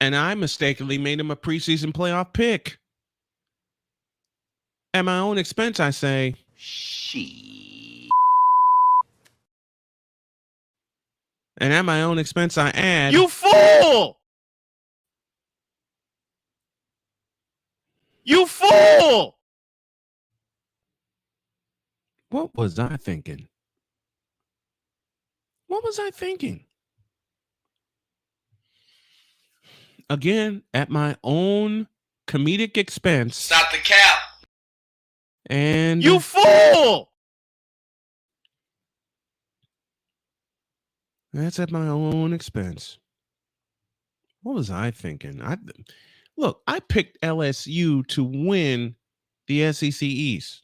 And I mistakenly made him a preseason playoff pick. At my own expense, I say, and at my own expense, I add, You fool! You fool! What was I thinking? What was I thinking? Again, at my own comedic expense. Stop the cap! And You fool! That's at my own expense. What was I thinking? I picked LSU to win the SEC East.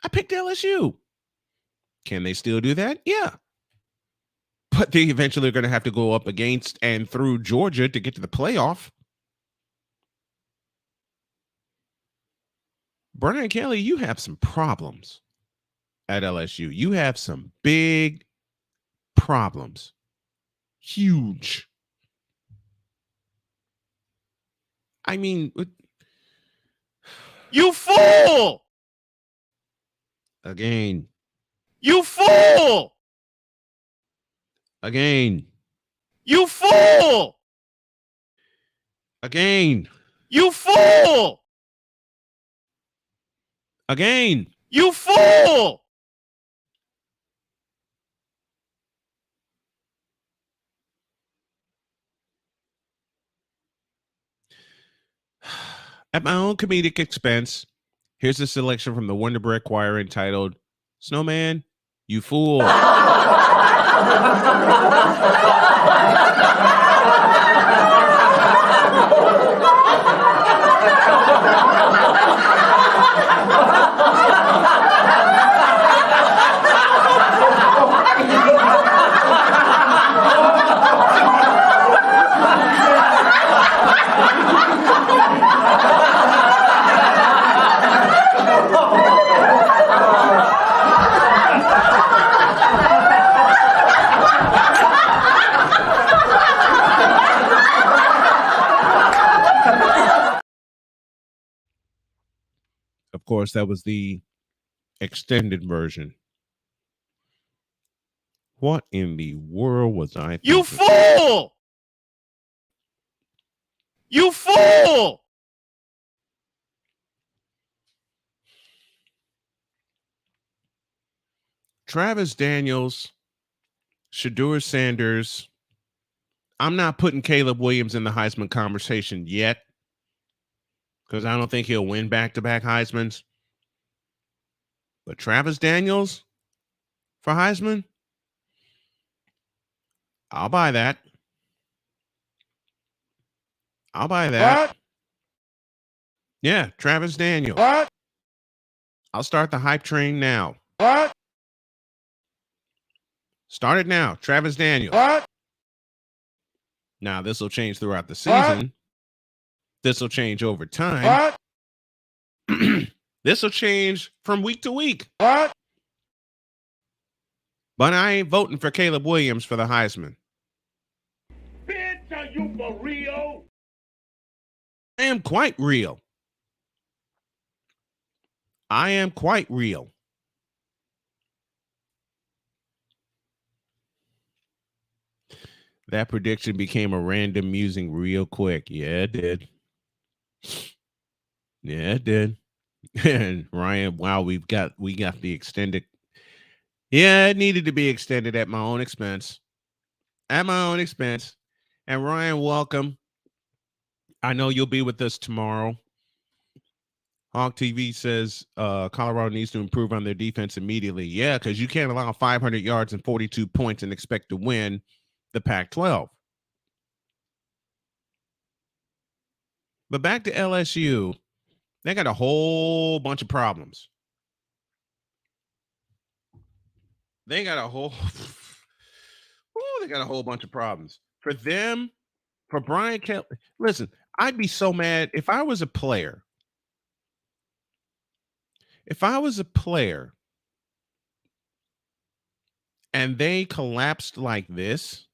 I picked LSU. Can they still do that? Yeah. But they eventually are going to have to go up against and through Georgia to get to the playoff. Brian Kelly, you have some problems at LSU. You have some big problems. Huge. I mean, you fool! Again. You fool! Again. You fool! Again. You fool! Again. You fool! At my own comedic expense, here's a selection from the Wonder Bread Choir entitled Snowman, You Fool. Of course, that was the extended version. What in the world was I thinking? You fool! You fool! Travis Daniels, Shedeur Sanders. I'm not putting Caleb Williams in the Heisman conversation yet, because I don't think he'll win back-to-back Heismans. But Travis Daniels for Heisman, I'll buy that. I'll buy that. What? Yeah, Travis Daniels. What? I'll start the hype train now. What? Start it now. Travis Daniels. What? Now, this will change throughout the season. What? This will change over time. What? This will change from week to week. What? But I ain't voting for Caleb Williams for the Heisman. Bitch, are you for real? I am quite real. I am quite real. That prediction became a random musing real quick. Yeah, it did. Yeah, it did. And Ryan, wow, we got the extended. Yeah, it needed to be extended at my own expense. At my own expense. And Ryan, welcome. I know you'll be with us tomorrow. Hawk TV says Colorado needs to improve on their defense immediately. Yeah, because you can't allow 500 yards and 42 points and expect to win the Pac-12. But back to LSU, they got a whole bunch of problems. They got a whole bunch of problems. For them, for Brian Kelly, listen, I'd be so mad if I was a player. If I was a player and they collapsed like this,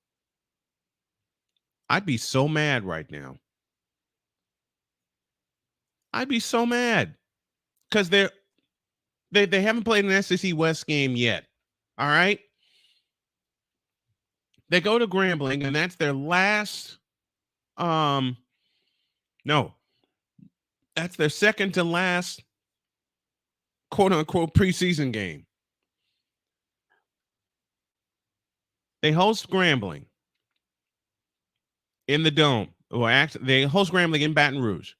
I'd be so mad right now. I'd be so mad because they haven't played an SEC West game yet. All right. They go to Grambling, and that's their last. No, that's their second to last quote unquote preseason game. They host Grambling in the Dome. Well, they host Grambling in Baton Rouge.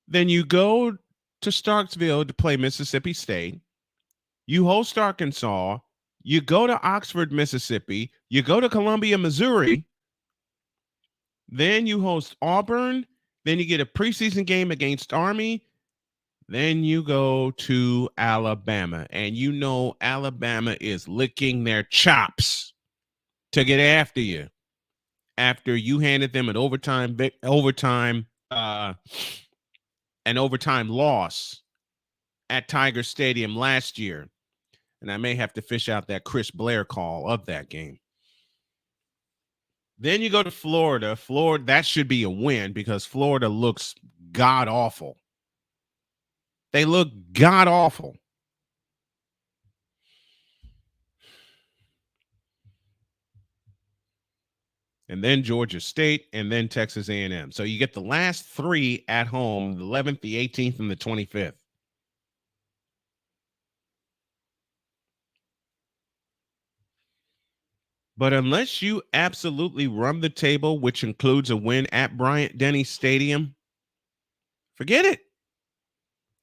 Then you go to Starksville to play Mississippi State. You host Arkansas. You go to Oxford, Mississippi. You go to Columbia, Missouri. Then you host Auburn. Then you get a preseason game against Army. Then you go to Alabama. And you know Alabama is licking their chops to get after you after you handed them an overtime loss at Tiger Stadium last year. And I may have to fish out that Chris Blair call of that game. Then you go to Florida. Florida, that should be a win because Florida looks god-awful. They look god-awful. And then Georgia State, and then Texas A&M. So you get the last three at home, the 11th, the 18th, and the 25th. But unless you absolutely run the table, which includes a win at Bryant-Denny Stadium, forget it.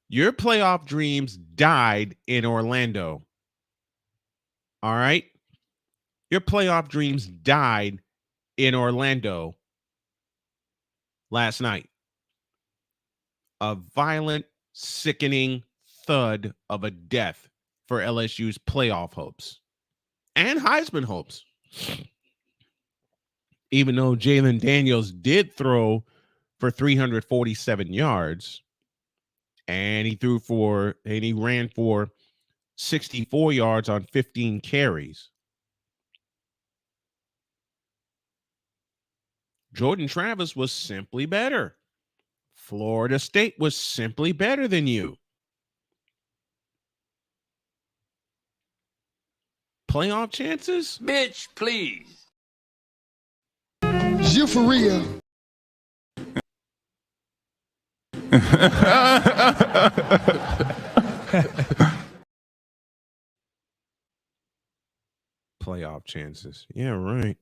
Your playoff dreams died in Orlando. All right? Your playoff dreams died in Orlando last night. A violent, sickening thud of a death for LSU's playoff hopes and Heisman hopes. Even though Jalen Daniels did throw for 347 yards and he ran for 64 yards on 15 carries. Jordan Travis was simply better. Florida State was simply better than you. Playoff chances? Bitch, please. You for real. Playoff chances. Yeah, right.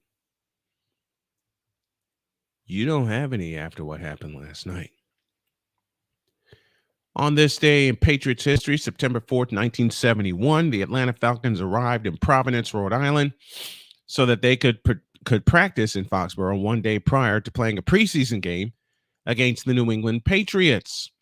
You don't have any after what happened last night. On this day in Patriots history, September 4th, 1971, the Atlanta Falcons arrived in Providence, Rhode Island, so that they could practice in Foxborough one day prior to playing a preseason game against the New England Patriots.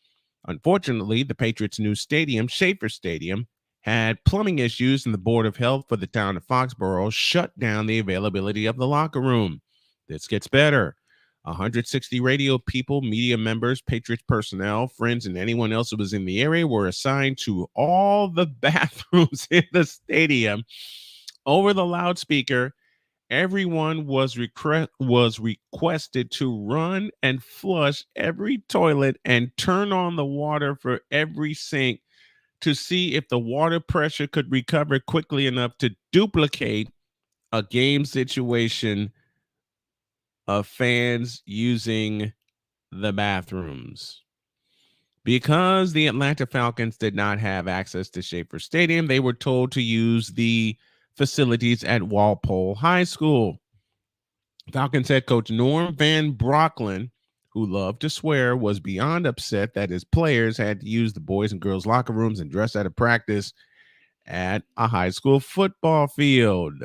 Unfortunately, the Patriots' new stadium, Schaefer Stadium, had plumbing issues, and the Board of Health for the town of Foxborough shut down the availability of the locker room. This gets better. 160 radio people, media members, Patriots personnel, friends, and anyone else who was in the area were assigned to all the bathrooms in the stadium. Over the loudspeaker, everyone was requested to run and flush every toilet and turn on the water for every sink to see if the water pressure could recover quickly enough to duplicate a game situation of fans using the bathrooms. Because the Atlanta Falcons did not have access to Schaefer Stadium, they were told to use the facilities at Walpole High School. Falcons head coach Norm Van Brocklin, who loved to swear, was beyond upset that his players had to use the boys and girls locker rooms and dress out of practice at a high school football field.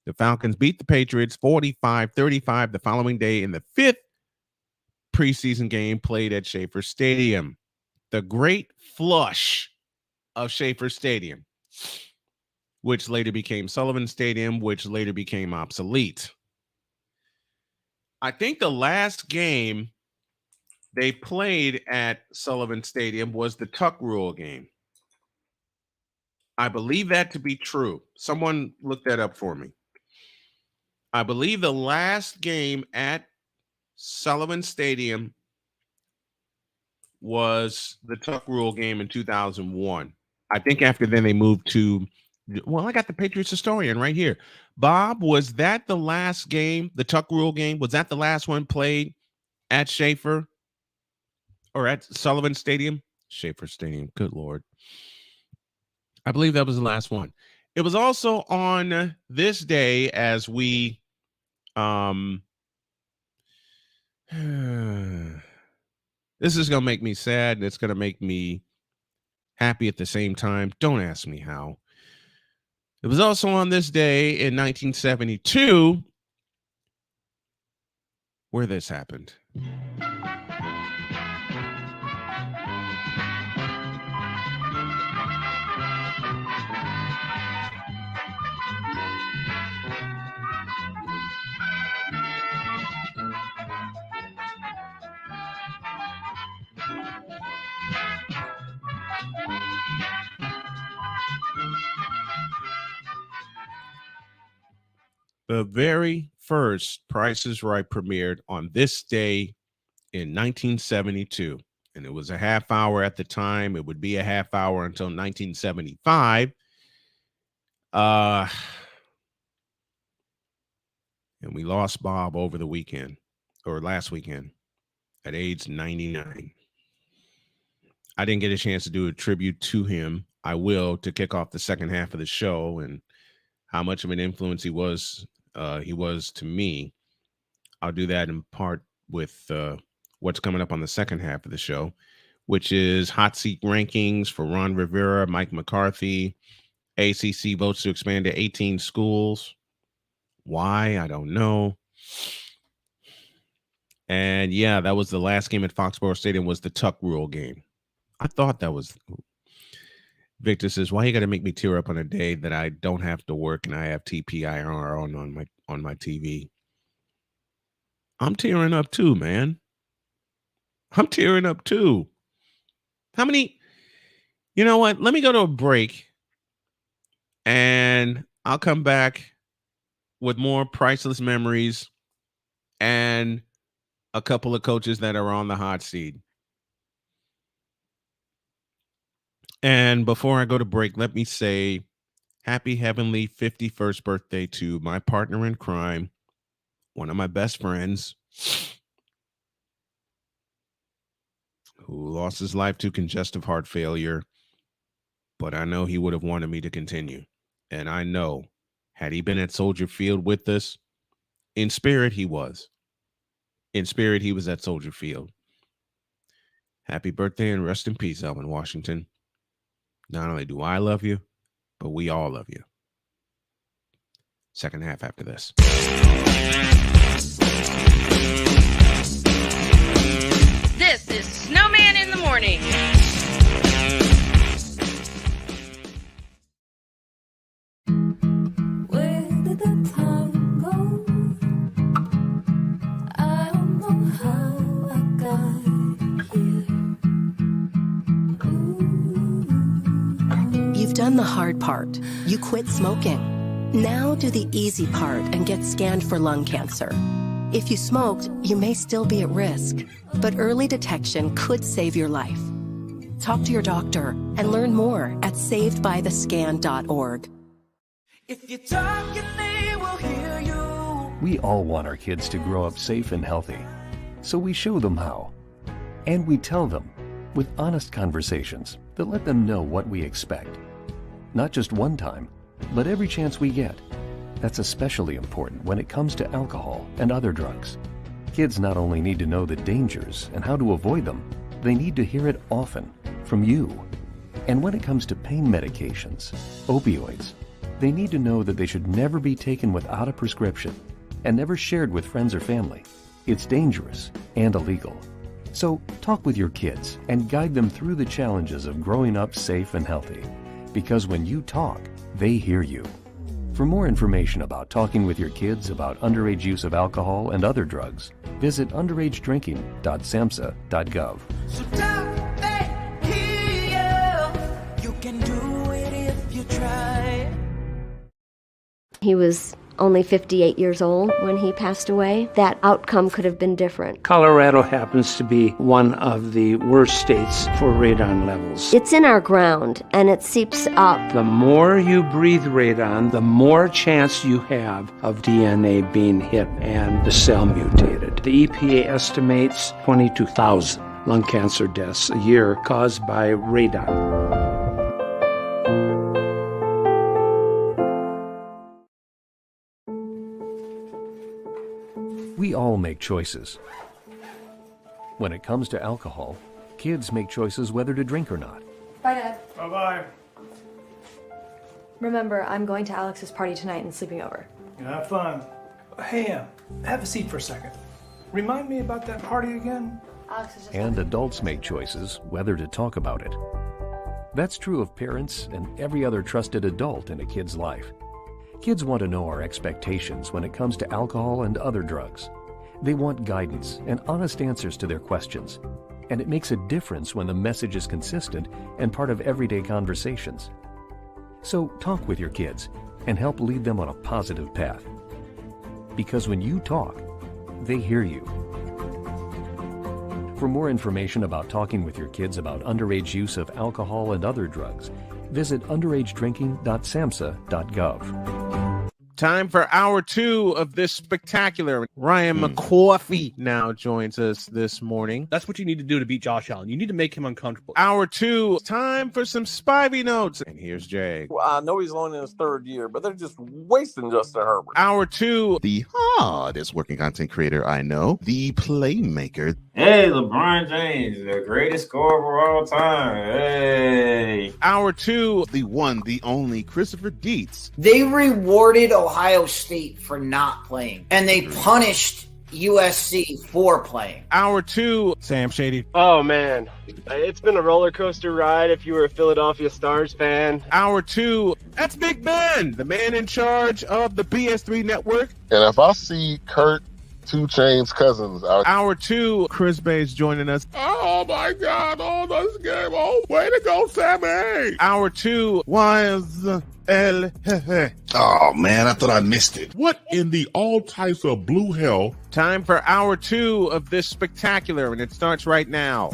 The Falcons beat the Patriots 45-35 the following day in the 5th preseason game played at Schaefer Stadium. The Great Flush of Schaefer Stadium, which later became Sullivan Stadium, which later became obsolete. I think the last game they played at Sullivan Stadium was the Tuck Rule game. I believe that to be true. Someone look that up for me. I believe the last game at Sullivan Stadium was the Tuck Rule game in 2001. I think after then they moved to, well, I got the Patriots historian right here. Bob, was that the last game, the Tuck Rule game? Was that the last one played at Schaefer or at Sullivan Stadium? Schaefer Stadium, good Lord. I believe that was the last one. It was also on this day as we this is going to make me sad and it's going to make me happy at the same time. Don't ask me how. It was also on this day in 1972 where this happened. The very first Price is Right premiered on this day in 1972. And it was a half hour at the time. It would be a half hour until 1975. And we lost Bob over the weekend, or last weekend, at age 99. I didn't get a chance to do a tribute to him. I will to kick off the second half of the show, and how much of an influence he was to me. I'll do that in part with what's coming up on the second half of the show, which is hot seat rankings for Ron Rivera, Mike McCarthy. ACC votes to expand to 18 schools. Why? I don't know. And yeah, that was the last game at Foxborough Stadium, was the Tuck Rule game. I thought that was. Victor says, why you got to make me tear up on a day that I don't have to work and I have TPIR on my TV? I'm tearing up too, man. I'm tearing up too. How many? You know what? Let me go to a break and I'll come back with more priceless memories and a couple of coaches that are on the hot seat. And before I go to break, let me say happy heavenly 51st birthday to my partner in crime, one of my best friends, who lost his life to congestive heart failure. But I know he would have wanted me to continue. And I know, had he been at Soldier Field with us, in spirit he was. In spirit he was at Soldier Field. Happy birthday and rest in peace, Alvin Washington. Not only do I love you, but we all love you. Second half after this. This is Snowman in the Morning. Where did the time go? I don't know how I got here. You've done the hard part. You quit smoking. Now do the easy part and get scanned for lung cancer. If you smoked, you may still be at risk, but early detection could save your life. Talk to your doctor and learn more at savedbythescan.org. If you talk your name We all want our kids to grow up safe and healthy, so we show them how. And we tell them with honest conversations that let them know what we expect. Not just one time, but every chance we get. That's especially important when it comes to alcohol and other drugs. Kids not only need to know the dangers and how to avoid them, they need to hear it often from you. And when it comes to pain medications, opioids, they need to know that they should never be taken without a prescription and never shared with friends or family. It's dangerous and illegal. So talk with your kids and guide them through the challenges of growing up safe and healthy. Because when you talk, they hear you. For more information about talking with your kids about underage use of alcohol and other drugs, visit underagedrinking.samhsa.gov. So talk back here. You can do it if you try. He was only 58 years old when he passed away. That outcome could have been different. Colorado happens to be one of the worst states for radon levels. It's in our ground, and it seeps up. The more you breathe radon, the more chance you have of DNA being hit and the cell mutated. The EPA estimates 22,000 lung cancer deaths a year caused by radon. We all make choices. When it comes to alcohol, kids make choices whether to drink or not. Bye, Dad. Bye-bye. Remember, I'm going to Alex's party tonight and sleeping over. Have fun. Hey, have a seat for a second. Remind me about that party again? Alex is just... And adults make choices whether to talk about it. That's true of parents and every other trusted adult in a kid's life. Kids want to know our expectations when it comes to alcohol and other drugs. They want guidance and honest answers to their questions. And it makes a difference when the message is consistent and part of everyday conversations. So talk with your kids and help lead them on a positive path. Because when you talk, they hear you. For more information about talking with your kids about underage use of alcohol and other drugs, visit underagedrinking.samhsa.gov. Time for hour 2 of this spectacular. Ryan McCoffey now joins us this morning. That's what you need to do to beat Josh Allen. You need to make him uncomfortable. Hour 2, time for some Spivey notes. And here's Jay. Well, I know he's only in his 3rd year, but they're just wasting Justin Herbert. Hour 2, the hardest working content creator I know, the playmaker. Hey, LeBron James, the greatest scorer of all time. Hey. Hour 2, the one, the only Christopher Dietz. They rewarded Ohio State for not playing, and they punished USC for playing. Hour 2, Sam Shady. Oh, man. It's been a roller coaster ride if you were a Philadelphia Stars fan. Hour 2, that's Big Ben, the man in charge of the BS3 network. And if I see Kurt 2 Chainz Cousins out. Hour 2, Chris Bay's joining us. Oh my God! Oh, this game! Oh, way to go, Sammy! Hour 2, was El Jefe. Oh man, I thought I missed it. What in the all types of blue hell? Time for hour 2 of this spectacular, and it starts right now.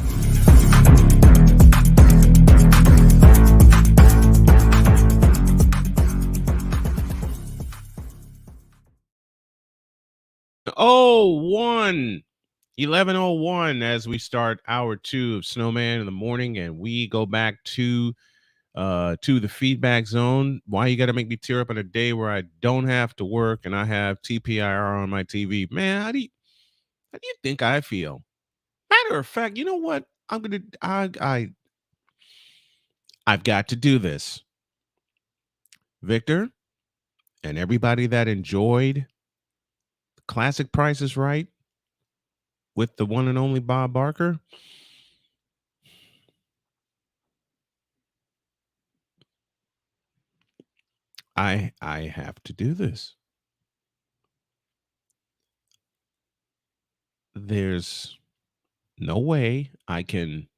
Oh, 11:01 as we start hour 2 of Snowman in the morning, and we go back to the feedback zone. Why you got to make me tear up on a day where I don't have to work and I have TPIR on my TV? Man, how do you think I feel? Matter of fact, you know what? I've got to do this. Victor and everybody that enjoyed Classic Price is Right with the one and only Bob Barker. I have to do this. There's no way I can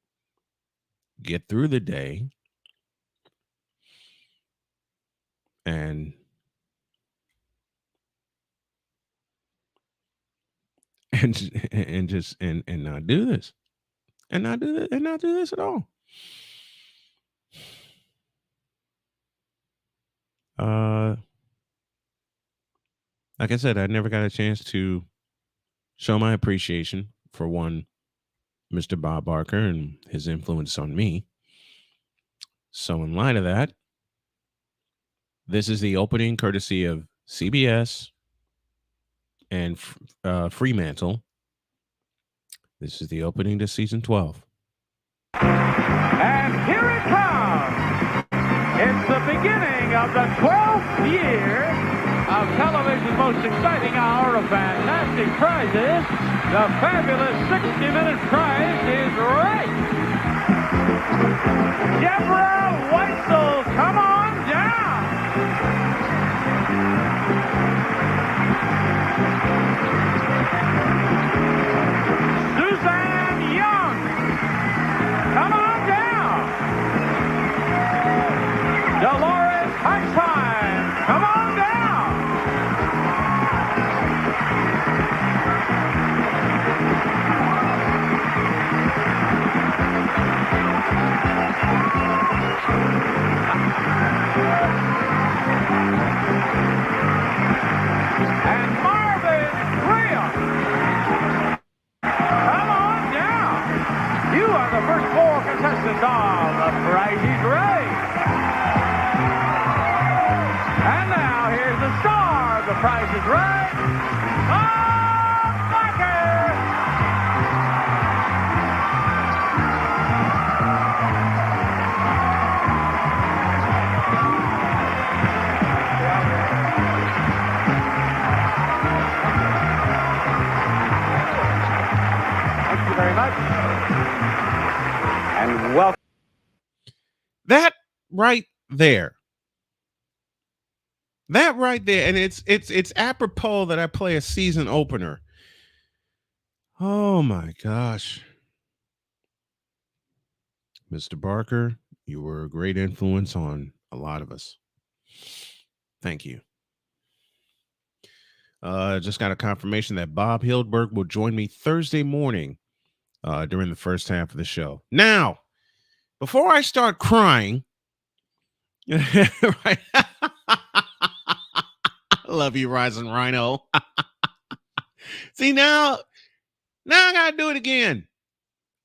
get through the day and not do this and not do this at all. like I said, I never got a chance to show my appreciation for one, Mr. Bob Barker and his influence on me. So in light of that, this is the opening courtesy of CBS and Fremantle. This is the opening to season 12. And here it comes. It's the beginning of the 12th year of television's most exciting hour of fantastic prizes. The fabulous 60-minute prize is right. Deborah Weitzel, come on down. Suzanne Young, come on down. Dolores Heitzheim, come on down. And Marvin Graham, come on down. You are the first 4 contestants of The Price is Right. And now here's the star of The Price is Right, Bob Barker. Thank you very much. And welcome. That right there. That right there. And it's apropos that I play a season opener. Oh my gosh. Mr. Barker, you were a great influence on a lot of us. Thank you. Just got a confirmation that Bob Hildberg will join me Thursday morning during the first half of the show. Now, before I start crying, right? Love you, Rising Rhino. See, now I gotta do it again.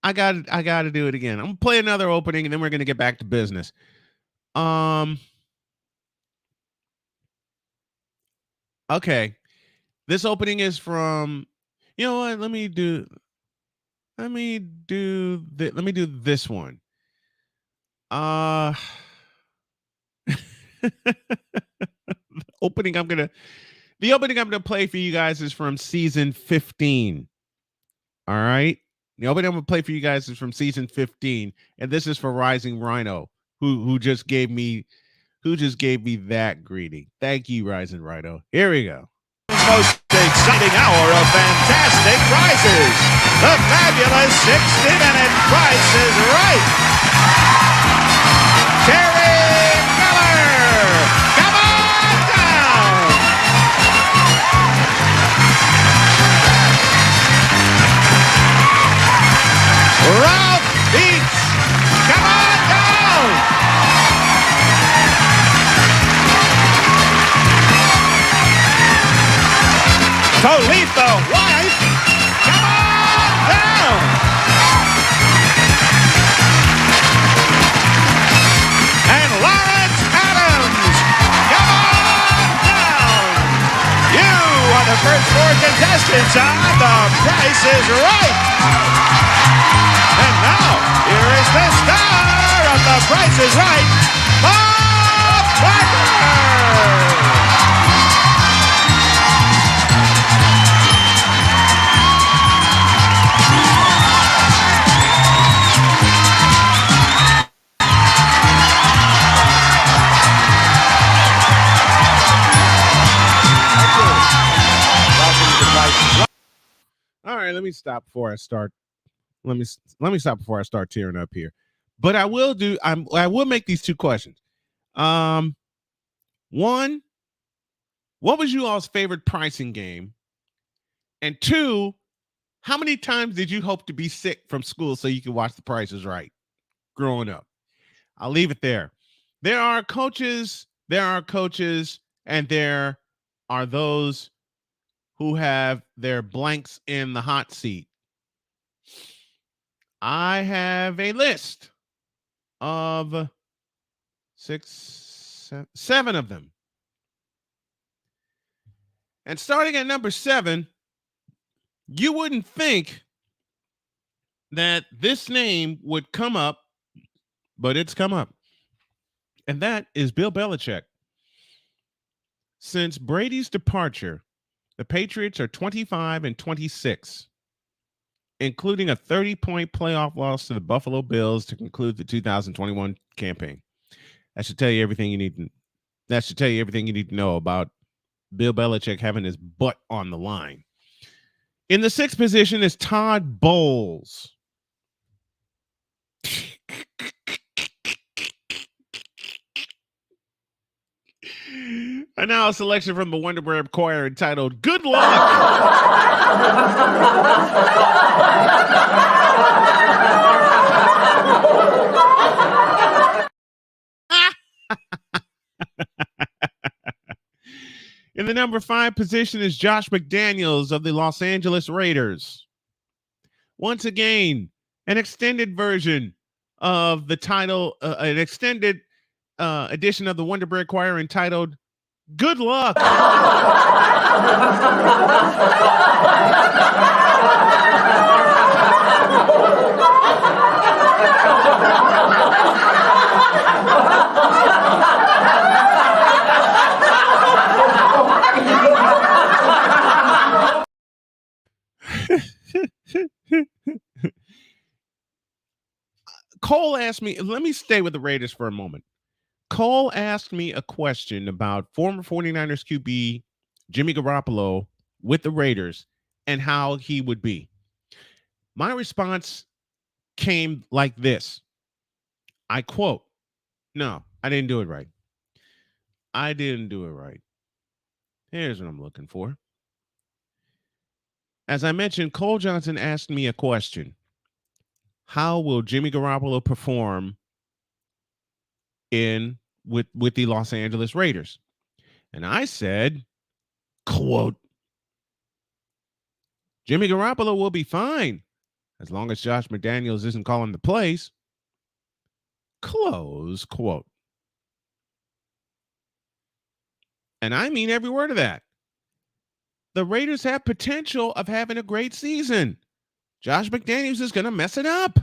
I gotta do it again. I'm gonna play another opening and then we're gonna get back to business. Okay. This opening is from, you know what? Let me do this one. The opening I'm gonna play for you guys is from season 15. All right. The opening I'm gonna play for you guys is from season 15, and this is for Rising Rhino, who just gave me that greeting. Thank you, Rising Rhino. Here we go. Most exciting hour of fantastic prizes. The fabulous 60-minute Price is Right. Terry Miller, come on down. Ralph Beats, come on down. Talitha White, come on down. And Lawrence Adams, come on down. You are the first 4 contestants on The Price is Right. And now, here is the star of The Price is Right, Bob Barker. All right, let me stop before I start. Let me stop before I start tearing up here. But I will make these 2 questions. One, what was you all's favorite pricing game? And 2, how many times did you hope to be sick from school so you could watch The Price is Right growing up? I'll leave it there. There are coaches, and there are those who have their blanks in the hot seat. I have a list of 7 of them. And starting at number 7, you wouldn't think that this name would come up, but it's come up. And that is Bill Belichick. Since Brady's departure, the Patriots are 25-26, including a 30-point playoff loss to the Buffalo Bills to conclude the 2021 campaign. That should tell you everything you need to know about Bill Belichick having his butt on the line. In the 6th position is Todd Bowles. And now a selection from the Wonder Bread Choir entitled Good Luck. In the number 5 position is Josh McDaniels of the Los Angeles Raiders. Once again, an extended version of the title, an extended edition of the Wonder Bread Choir entitled Good Luck. Cole asked me, let me stay with the Raiders for a moment. Cole asked me a question about former 49ers QB Jimmy Garoppolo with the Raiders and how he would be. My response came like this. I quote, "No, I didn't do it right. I didn't do it right. Here's what I'm looking for." As I mentioned, Cole Johnson asked me a question. How will Jimmy Garoppolo perform with the Los Angeles Raiders? And I said, quote, "Jimmy Garoppolo will be fine as long as Josh McDaniels isn't calling the plays." Close quote. And I mean every word of that. The Raiders have potential of having a great season. Josh McDaniels is going to mess it up.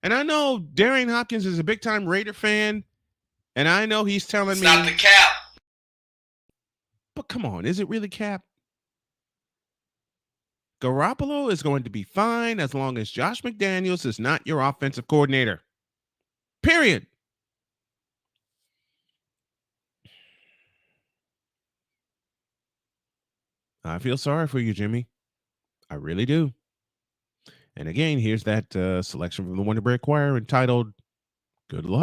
And I know Darian Hopkins is a big-time Raider fan, and I know he's telling me... It's not the cap. But come on, is it really cap? Garoppolo is going to be fine as long as Josh McDaniels is not your offensive coordinator. Period. I feel sorry for you, Jimmy. I really do. And again, here's that selection from the Wonder Bread Choir entitled Good Luck.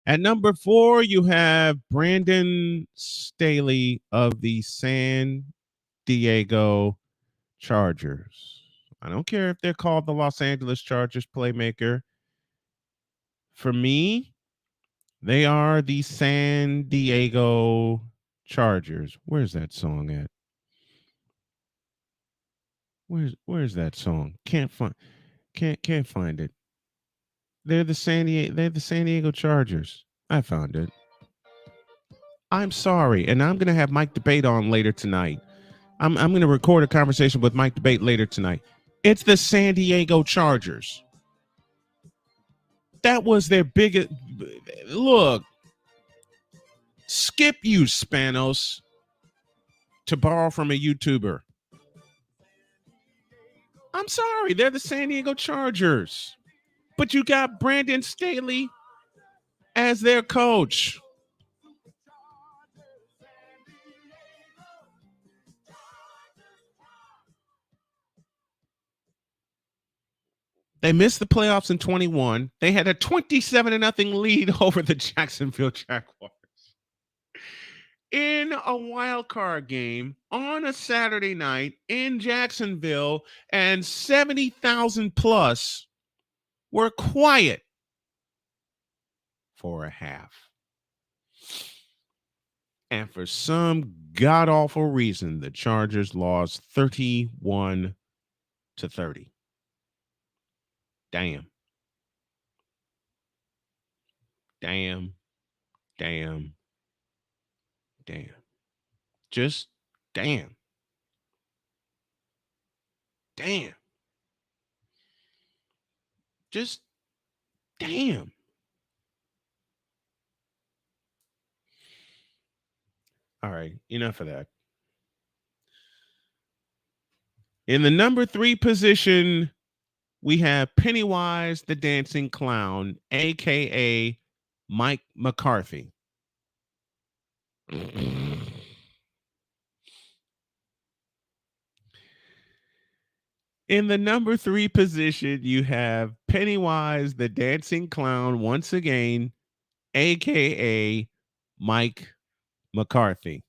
At number 4, you have Brandon Staley of the San Diego Chargers. I don't care if they're called the Los Angeles Chargers playmaker. For me, they are the San Diego Chargers. Where's that song at? Where's that song? Can't find it. They're the San Diego Chargers. I found it. I'm sorry, and I'm gonna have Mike Debate on later tonight. I'm gonna record a conversation with Mike Debate later tonight. It's the San Diego Chargers. That was their biggest. Look, skip you, Spanos, to borrow from a YouTuber. I'm sorry, they're the San Diego Chargers. But you got Brandon Staley as their coach. They missed the playoffs in 21. They had a 27-0 lead over the Jacksonville Jaguars. in a wild card game on a Saturday night in Jacksonville, and 70,000 plus were quiet for a half. And for some god-awful reason, the Chargers lost 31-30. Damn. Damn. Damn. Damn. Just damn. Damn. Just damn. All right, enough of that. In the number 3 position, we have Pennywise the Dancing Clown, a.k.a. Mike McCarthy. In the number 3 position, you have Pennywise the Dancing Clown once again, a.k.a. Mike McCarthy.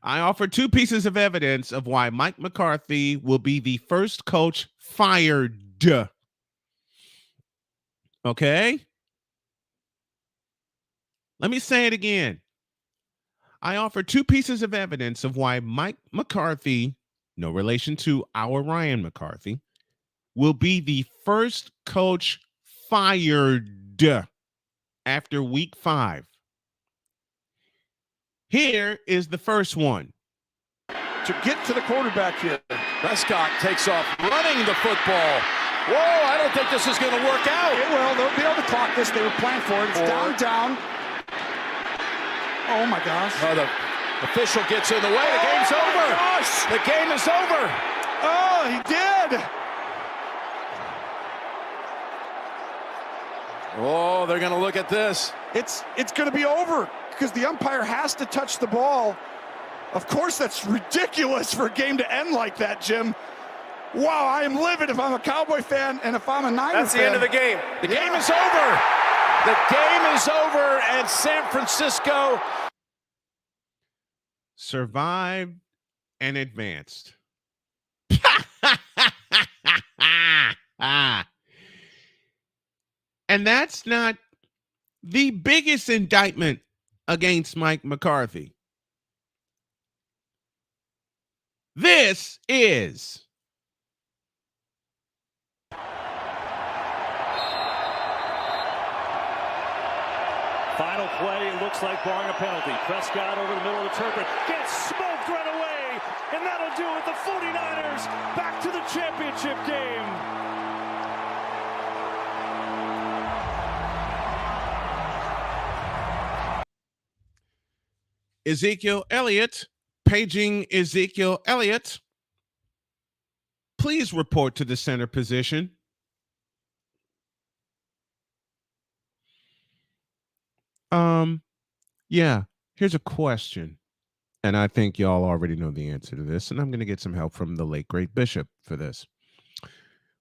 I offer 2 pieces of evidence of why Mike McCarthy will be the first coach fired. Okay? Let me say it again. I offer 2 pieces of evidence of why Mike McCarthy, no relation to our Ryan McCarthy, will be the first coach fired after week 5. Here is the first one. To get to the quarterback here, Prescott takes off running the football. Whoa, I don't think this is going to work out. It will. They'll be able to clock this. They were planning for it. It's down. Oh, my gosh. Oh, the official gets in the way. The game's over. Gosh. The game is over. Oh, he did. Oh, they're going to look at this. It's going to be over because the umpire has to touch the ball. Of course, that's ridiculous for a game to end like that, Jim. Wow, I am livid if I'm a Cowboy fan and if I'm a Niners fan. That's the end of the game. The game is over. The game is over, and San Francisco survived and advanced. And that's not the biggest indictment against Mike McCarthy. This is final play. It looks like barring a penalty. Prescott over the middle of the turf gets smoked right away, and that'll do it. The 49ers back to the championship game. Ezekiel Elliott, paging Ezekiel Elliott. Please report to the center position. Yeah, here's a question. And I think y'all already know the answer to this. And I'm going to get some help from the late, great Bishop for this.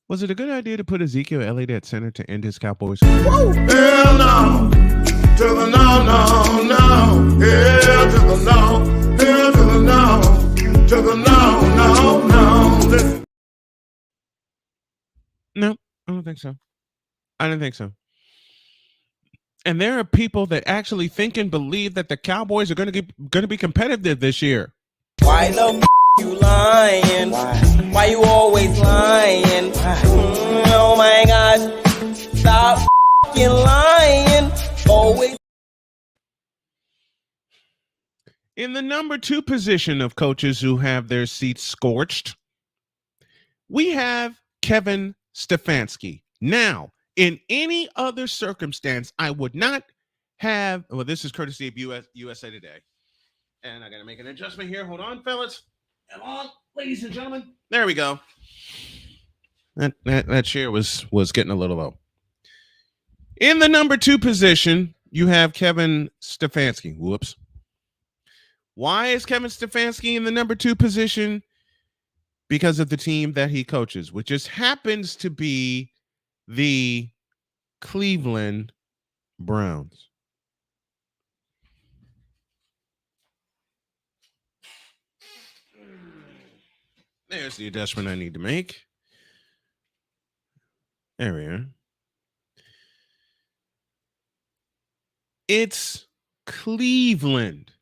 Was it a good idea to put Ezekiel Elliott at center to end his Cowboys career? Hell no. To the no, no, no. Hell to the no. Hell to the no. To the no, no, no. No, I don't think so. I don't think so. And there are people that actually think and believe that the Cowboys are going to be competitive this year. Why the you lying? Why you always lying? Oh my gosh! Stop lying. Always. In the number 2 position of coaches who have their seats scorched, we have Kevin Stefanski. Now, in any other circumstance, I would not have. Well, this is courtesy of USA Today. And I got to make an adjustment here. Hold on, fellas. Come on, ladies and gentlemen. There we go. That share was getting a little low. In the number 2 position, you have Kevin Stefanski. Whoops. Why is Kevin Stefanski in the number 2 position? Because of the team that he coaches, which just happens to be the Cleveland Browns. There's the adjustment I need to make. There we are. It's Cleveland.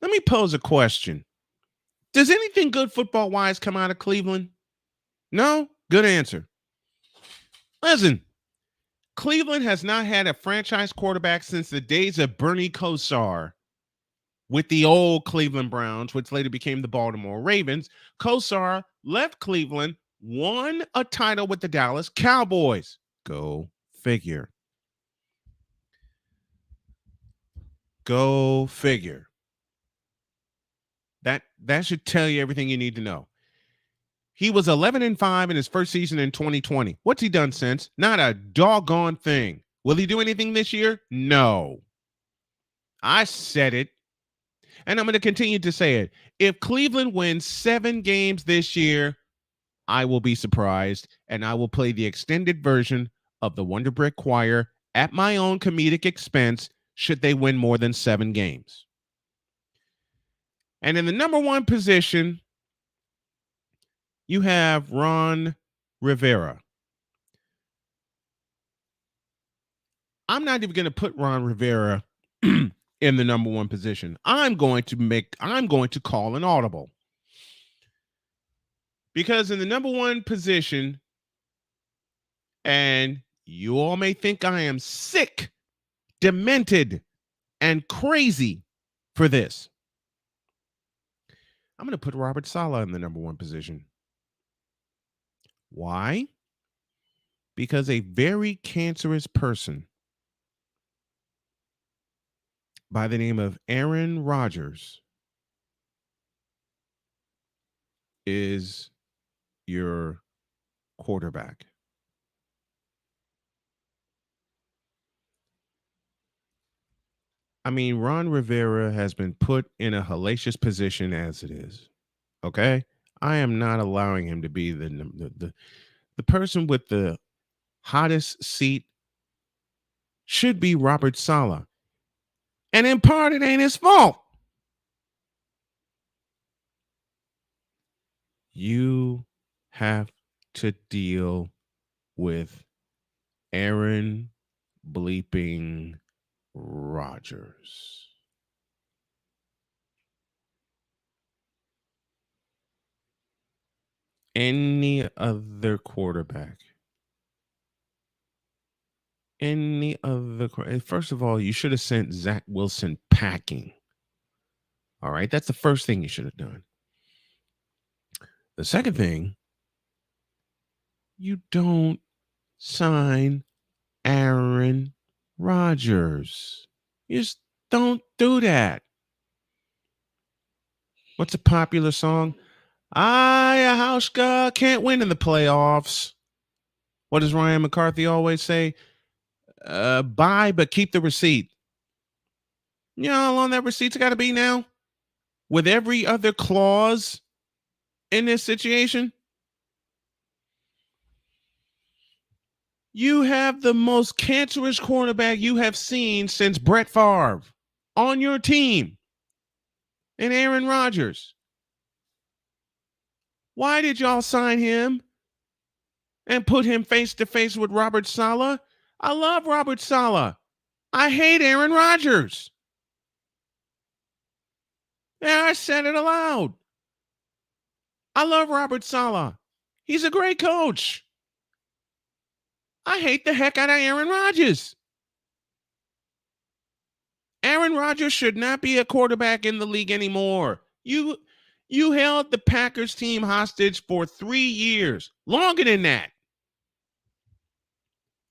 Let me pose a question. Does anything good football-wise come out of Cleveland? No? Good answer. Listen, Cleveland has not had a franchise quarterback since the days of Bernie Kosar with the old Cleveland Browns, which later became the Baltimore Ravens. Kosar left Cleveland, won a title with the Dallas Cowboys. Go figure. Go figure. That should tell you everything you need to know. He was 11-5 in his first season in 2020. What's he done since? Not a doggone thing. Will he do anything this year? No. I said it, and I'm going to continue to say it. If Cleveland wins 7 games this year, I will be surprised, and I will play the extended version of the Wonder Brick Choir at my own comedic expense should they win more than 7 games. And in the number 1 position, you have Ron Rivera. I'm not even going to put Ron Rivera in the number 1 position. I'm going to call an audible. Because in the number 1 position, and you all may think I am sick, demented, and crazy for this, I'm going to put Robert Saleh in the number 1 position. Why? Because a very cancerous person by the name of Aaron Rodgers is your quarterback. I mean, Ron Rivera has been put in a hellacious position as it is. Okay? I am not allowing him to be the person with the hottest seat. Should be Robert Saleh. And in part, it ain't his fault. You have to deal with Aaron bleeping Rodgers. Any other quarterback. First of all, you should have sent Zach Wilson packing. All right, that's the first thing you should have done. The second thing, you don't sign Aaron Rodgers. You just don't do that. What's a popular song? Ayahuasca can't win in the playoffs. What does Ryan McCarthy always say? Buy, but keep the receipt. You know how long that receipt's got to be now? With every other clause in this situation? You have the most cancerous cornerback you have seen since Brett Favre on your team. And Aaron Rodgers. Why did y'all sign him and put him face to face with Robert Saleh? I love Robert Saleh. I hate Aaron Rodgers. Yeah, I said it aloud. I love Robert Saleh. He's a great coach. I hate the heck out of Aaron Rodgers. Aaron Rodgers should not be a quarterback in the league anymore. You held the Packers team hostage for 3 years, longer than that.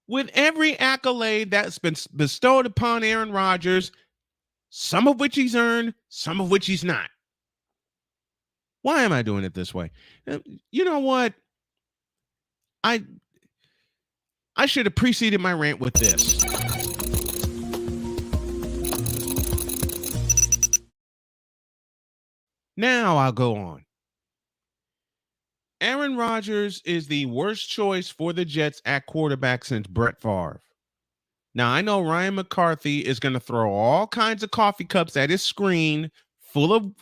With every accolade that's been bestowed upon Aaron Rodgers, some of which he's earned, some of which he's not. Why am I doing it this way? You know what? I should have preceded my rant with this. Now I'll go on. Aaron Rodgers is the worst choice for the Jets at quarterback since Brett Favre. Now, I know Ryan McCarthy is going to throw all kinds of coffee cups at his screen full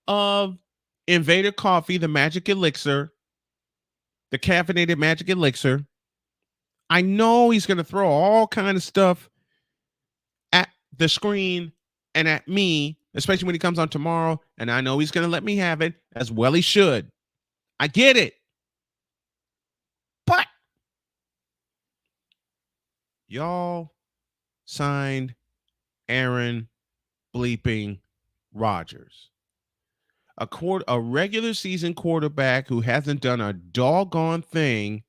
of Invader Coffee, the magic elixir, the caffeinated magic elixir. I know he's going to throw all kind of stuff at the screen and at me, especially when he comes on tomorrow. And I know he's going to let me have it, as well he should. I get it. But y'all signed Aaron bleeping Rodgers, a regular season quarterback who hasn't done a doggone thing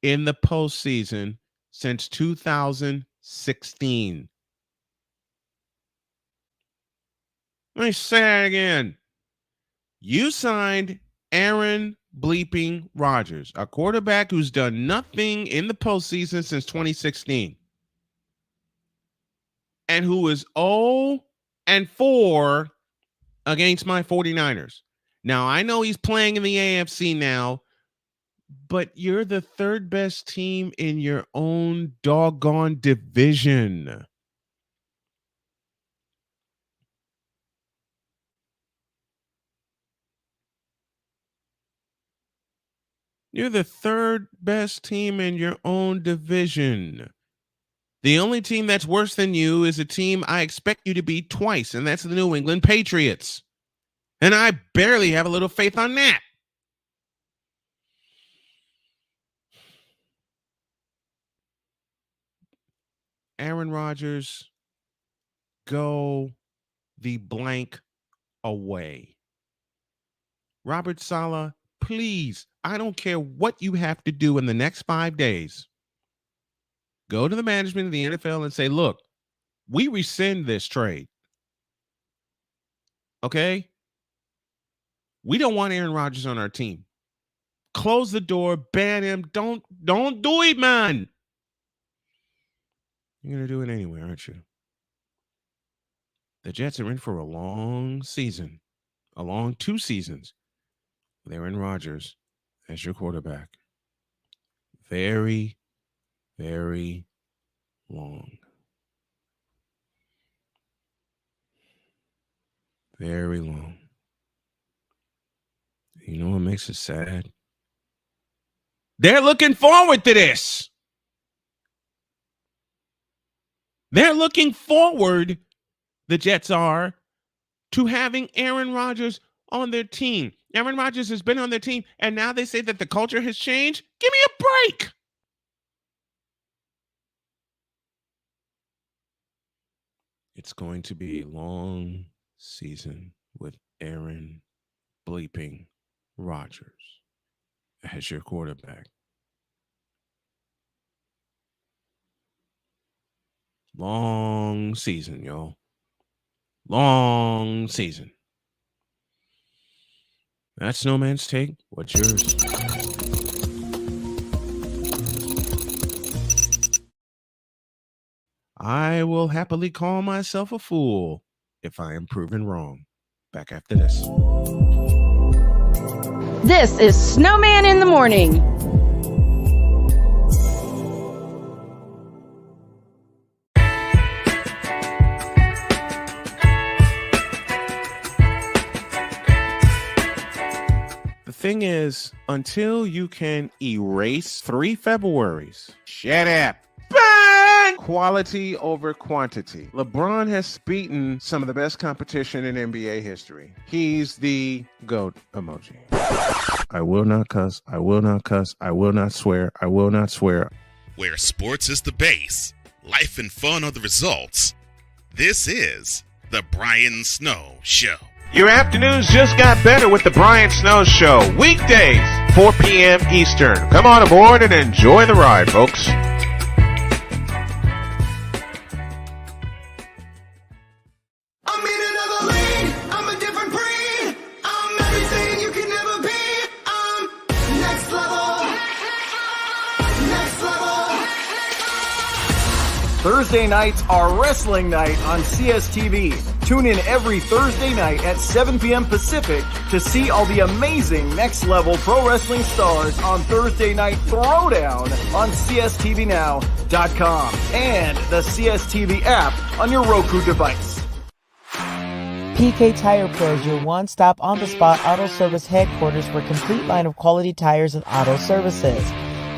in the postseason since 2016. Let me say that again. You signed Aaron bleeping Rodgers, a quarterback who's done nothing in the postseason since 2016, and who is 0-4 against my 49ers. Now, I know he's playing in the AFC now, but you're the third best team in your own doggone division. You're the third best team in your own division. The only team that's worse than you is a team I expect you to beat twice, and that's the New England Patriots. And I barely have a little faith on that. Aaron Rodgers, go the blank away. Robert Saleh, please, I don't care what you have to do in the next 5 days. Go to the management of the NFL and say, look, we rescind this trade. Okay? We don't want Aaron Rodgers on our team. Close the door, ban him. Don't do it, man. You're going to do it anyway, aren't you? The Jets are in for a long season, a long 2 seasons. They're Aaron Rodgers as your quarterback. Very, very long. Very long. You know what makes it sad? They're looking forward to this. They're looking forward, the Jets are, to having Aaron Rodgers on their team. Aaron Rodgers has been on their team, and now they say that the culture has changed. Give me a break. It's going to be a long season with Aaron bleeping Rodgers as your quarterback. Long season, y'all. Long season. That's Snowman's take. What's yours? I will happily call myself a fool if I am proven wrong. Back after this. This is Snowman in the Morning. The thing is, until you can erase 3 Februaries, shut up. Bang! Quality over quantity. LeBron has beaten some of the best competition in NBA history. He's the GOAT emoji. I will not cuss. I will not cuss. I will not swear. I will not swear. Where sports is the base, life and fun are the results. This is the Brian Snow Show. Your afternoons just got better with the Brian Snow Show. Weekdays, 4 p.m. Eastern. Come on aboard and enjoy the ride, folks. Thursday nights are wrestling night on CSTV. Tune in every Thursday night at 7 p.m. Pacific to see all the amazing Next Level Pro Wrestling stars on Thursday Night Throwdown on CSTVNow.com and the CSTV app on your Roku device. PK Tire Pros, your one-stop on-the-spot auto service headquarters for a complete line of quality tires and auto services.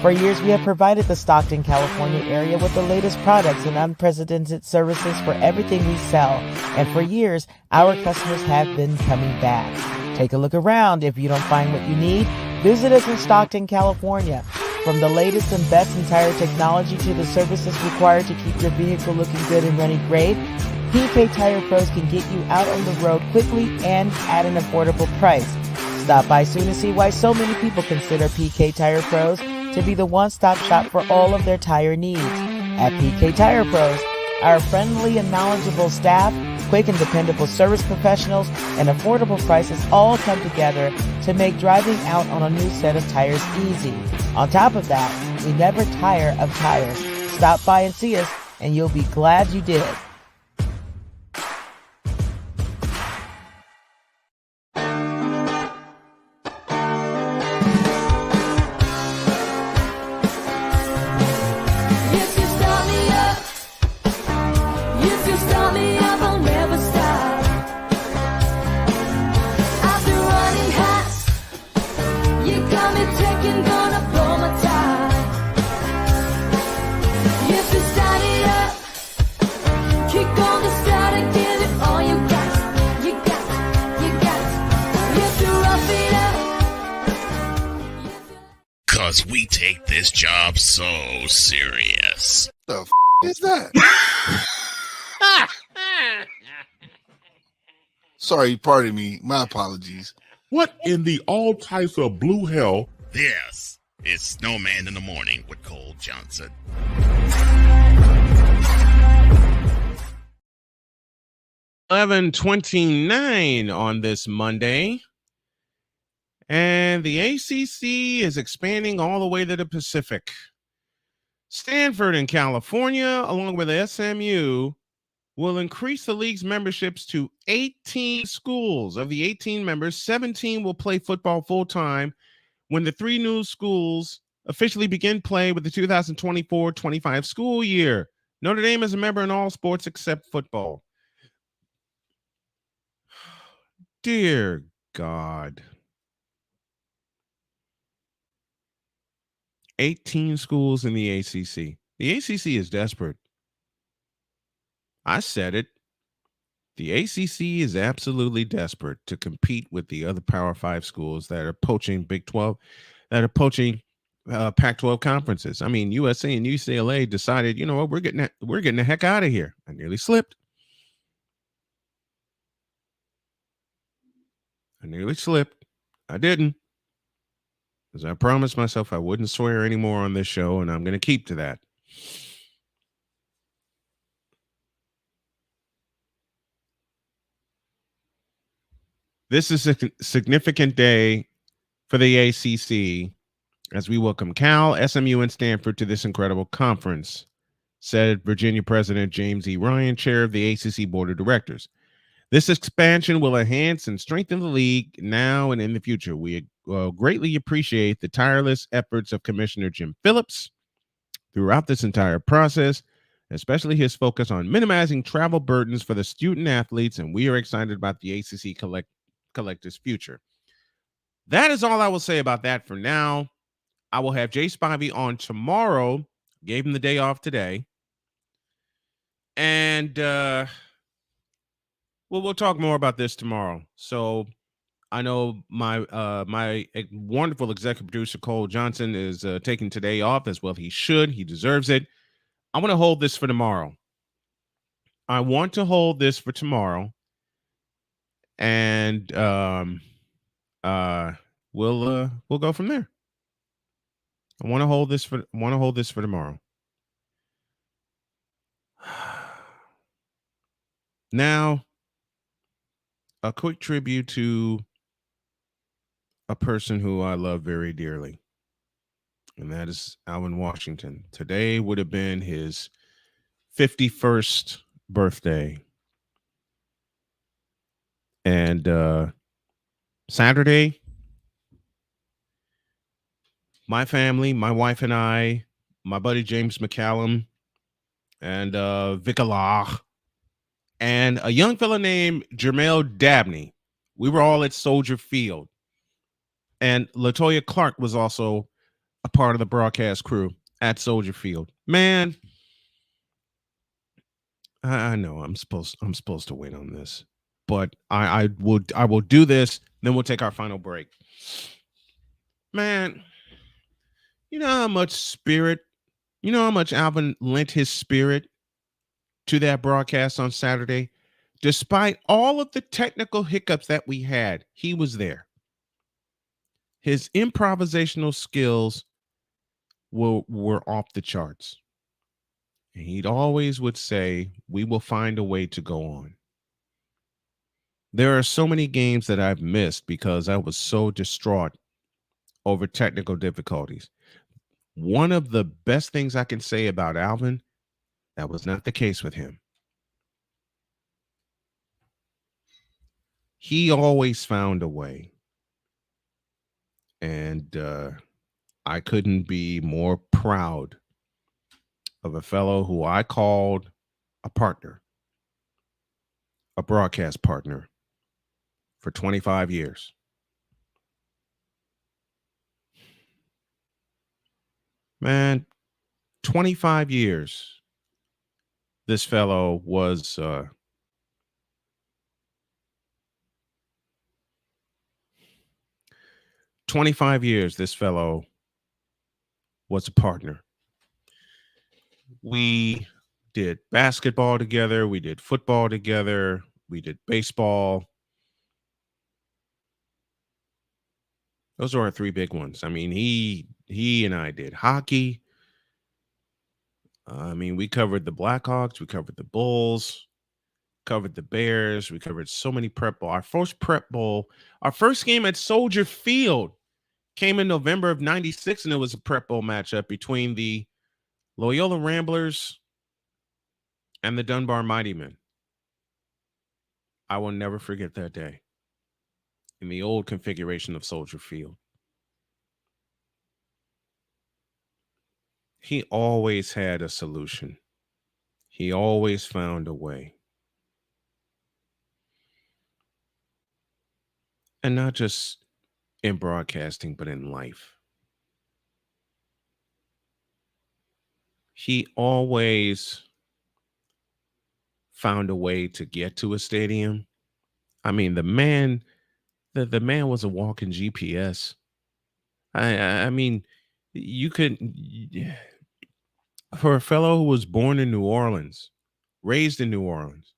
For years, we have provided the Stockton, California area with the latest products and unprecedented services for everything we sell. And for years, our customers have been coming back. Take a look around. If you don't find what you need, visit us in Stockton, California. From the latest and best in tire technology to the services required to keep your vehicle looking good and running great, PK Tire Pros can get you out on the road quickly and at an affordable price. Stop by soon to see why so many people consider PK Tire Pros to be the one-stop shop for all of their tire needs. At PK Tire Pros, our friendly and knowledgeable staff, quick and dependable service professionals, and affordable prices all come together to make driving out on a new set of tires easy. On top of that, we never tire of tires. Stop by and see us, and you'll be glad you did. Cause we take this job so serious. The f is that? Sorry, pardon me. My apologies. What in the all types of blue hell? This is Snowman in the Morning with Cole Johnson. $11:29 on this Monday. And the ACC is expanding all the way to the Pacific. Stanford in California, along with SMU, will increase the league's memberships to 18 schools. Of the 18 members, 17 will play football full-time when the three new schools officially begin play with the 2024-25 school year. Notre Dame is a member in all sports except football. Dear God. 18 schools in the ACC. The ACC is desperate. I said it. The ACC is absolutely desperate to compete with the other Power 5 schools that are poaching Big 12, that are poaching Pac-12 conferences. I mean, USC and UCLA decided, you know what, we're getting the heck out of here. I nearly slipped. I didn't. Because I promised myself I wouldn't swear anymore on this show, and I'm going to keep to that. This is a significant day for the ACC as we welcome Cal, SMU, and Stanford to this incredible conference, said Virginia President James E. Ryan, chair of the ACC Board of Directors. This expansion will enhance and strengthen the league now and in the future. We greatly appreciate the tireless efforts of Commissioner Jim Phillips throughout this entire process, especially his focus on minimizing travel burdens for the student athletes, and we are excited about the ACC collective's future. That is all I will say about that for now. I will have Jay Spivey on tomorrow. Gave him the day off today. And we'll talk more about this tomorrow. So I know my wonderful executive producer, Cole Johnson, is taking today off as well. He should. He deserves it. I want to hold this for tomorrow. And we'll go from there. I want to hold this for tomorrow. Now, a quick tribute to a person who I love very dearly, and that is Alvin Washington. Today would have been his 51st birthday. And Saturday, my family, my wife and I, my buddy James McCallum, and Vic Allah, and a young fella named Jermel Dabney. We were all at Soldier Field. And LaToya Clark was also a part of the broadcast crew at Soldier Field. Man, I know I'm supposed to win on this, but I will do this. Then we'll take our final break. Man, you know how much spirit, you know how much Alvin lent his spirit to that broadcast on Saturday. Despite all of the technical hiccups that we had, he was there. His improvisational skills were off the charts. And he'd always would say, "We will find a way to go on." There are so many games that I've missed because I was so distraught over technical difficulties. One of the best things I can say about Alvin, that was not the case with him. He always found a way. And I couldn't be more proud of a fellow who I called a partner, a broadcast partner for 25 years. Man, 25 years. This fellow was 25 years. This fellow was a partner. We did basketball together. We did football together. We did baseball. Those are our three big ones. I mean, he and I did hockey. I mean, we covered the Blackhawks. We covered the Bulls. Covered the Bears. We covered so many prep ball. Our first prep bowl, our first game at Soldier Field came in November of '96, and it was a prep bowl matchup between the Loyola Ramblers and the Dunbar Mighty Men. I will never forget that day in the old configuration of Soldier Field. He always had a solution. He always found a way. And not just in broadcasting, but in life. He always found a way to get to a stadium. I mean, the man was a walking GPS. I mean, you could, for a fellow who was born in New Orleans, raised in New Orleans,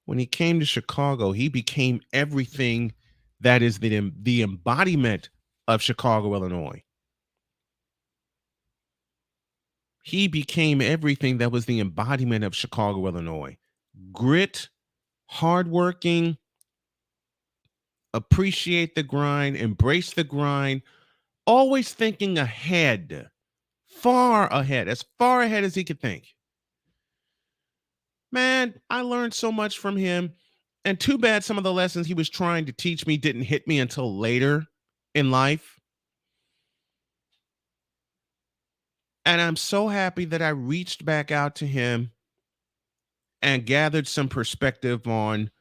when he came to Chicago, he became everything that is the embodiment of Chicago, Illinois. He became everything that was the embodiment of Chicago, Illinois. Grit, hardworking, appreciate the grind, embrace the grind, always thinking ahead, far ahead, as far ahead as he could think. Man, I learned so much from him. And too bad some of the lessons he was trying to teach me didn't hit me until later in life. And I'm so happy that I reached back out to him and gathered some perspective on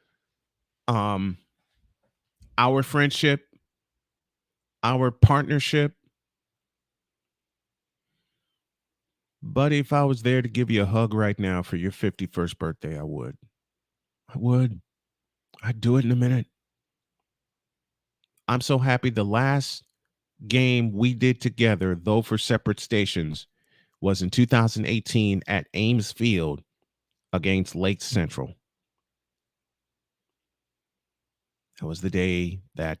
our friendship, our partnership. Buddy, if I was there to give you a hug right now for your 51st birthday, I would. I would. I'd do it in a minute. I'm so happy the last game we did together, though for separate stations, was in 2018 at Ames Field against Lake Central. That was the day that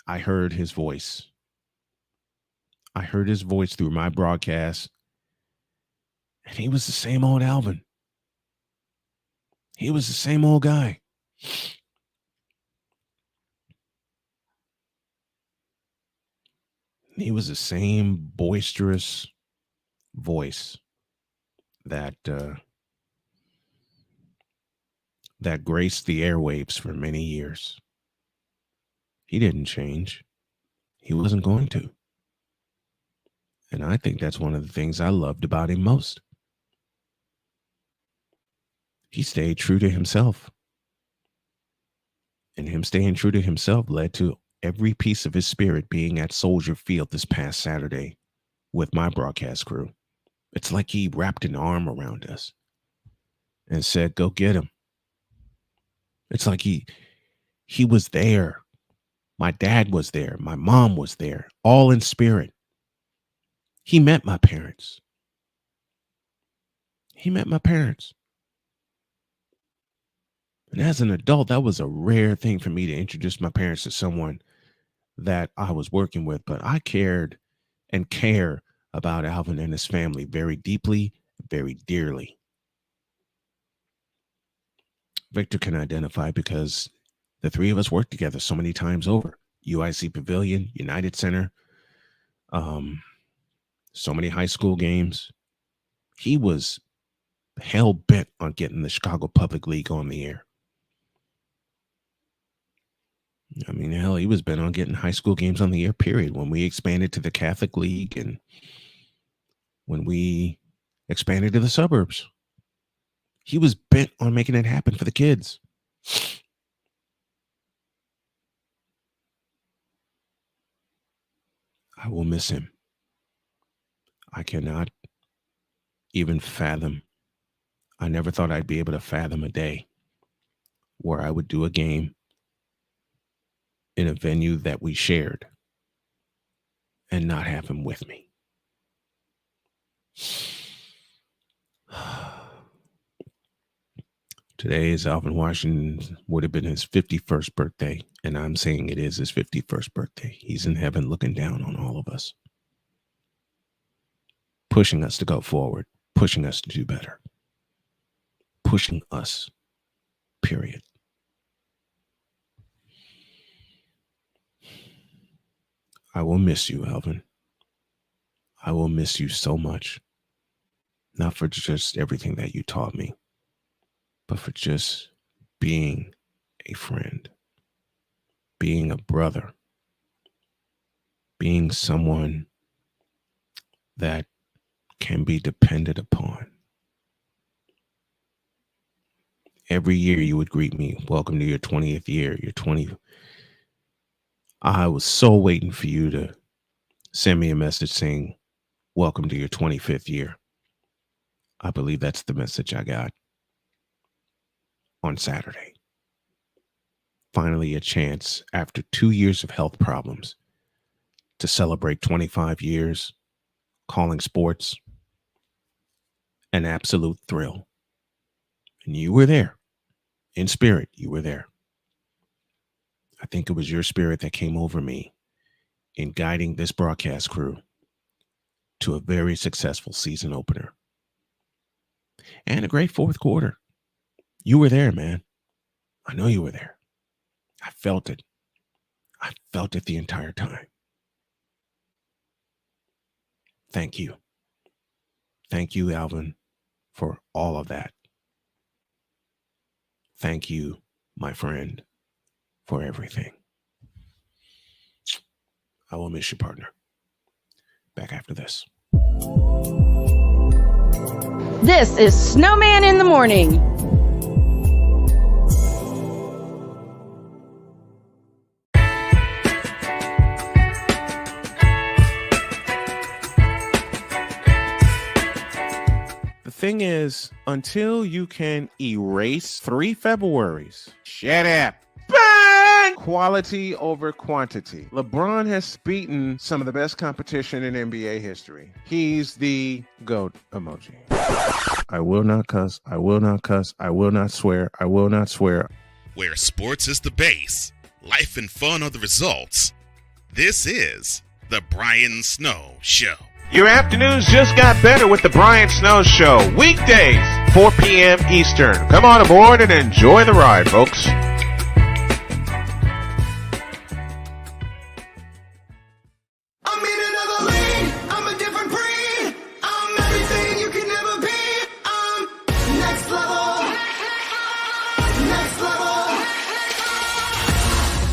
I heard his voice. I heard his voice through my broadcast, and he was the same old Alvin. He was the same old guy. He was the same boisterous voice that that graced the airwaves for many years. He didn't change. He wasn't going to. And I think that's one of the things I loved about him most. He stayed true to himself. And him staying true to himself led to every piece of his spirit being at Soldier Field this past Saturday with my broadcast crew. It's like he wrapped an arm around us and said, go get him. It's like he was there. My dad was there. My mom was there, all in spirit. He met my parents. And as an adult, that was a rare thing for me to introduce my parents to someone that I was working with. But I cared and care about Alvin and his family very deeply, very dearly. Victor can identify because the three of us worked together so many times over. UIC Pavilion, United Center, so many high school games. He was hell-bent on getting the Chicago Public League on the air. I mean, hell, he was bent on getting high school games on the air, period. When we expanded to the Catholic League and when we expanded to the suburbs, he was bent on making it happen for the kids. I will miss him. I cannot even fathom. I never thought I'd be able to fathom a day where I would do a game in a venue that we shared and not have him with me. Today is Alvin Washington, would have been his 51st birthday, and I'm saying it is his 51st birthday. He's in heaven looking down on all of us, pushing us to go forward, pushing us to do better, pushing us, period. I will miss you, Alvin. I will miss you so much. Not for just everything that you taught me, but for just being a friend, being a brother, being someone that can be depended upon. Every year you would greet me, welcome to your 20th year, your 20th. I was so waiting for you to send me a message saying, welcome to your 25th year. I believe that's the message I got on Saturday. Finally, a chance after 2 years of health problems to celebrate 25 years, calling sports an absolute thrill. And you were there. In spirit, you were there. I think it was your spirit that came over me in guiding this broadcast crew to a very successful season opener and a great fourth quarter. You were there, man. I know you were there. I felt it. I felt it the entire time. Thank you. Thank you, Alvin, for all of that. Thank you, my friend, for everything. I will miss you, partner. Back after this. This is Snowman in the Morning. The thing is, until you can erase 3 Februaries, shut up. Bang! Quality over quantity. LeBron has beaten some of the best competition in NBA history. He's the GOAT emoji. I will not cuss. I will not cuss. I will not swear. I will not swear. Where sports is the base, life and fun are the results. This is the Brian Snow Show. Your afternoons just got better with the Brian Snow Show. Weekdays, 4 p.m. Eastern. Come on aboard and enjoy the ride, folks.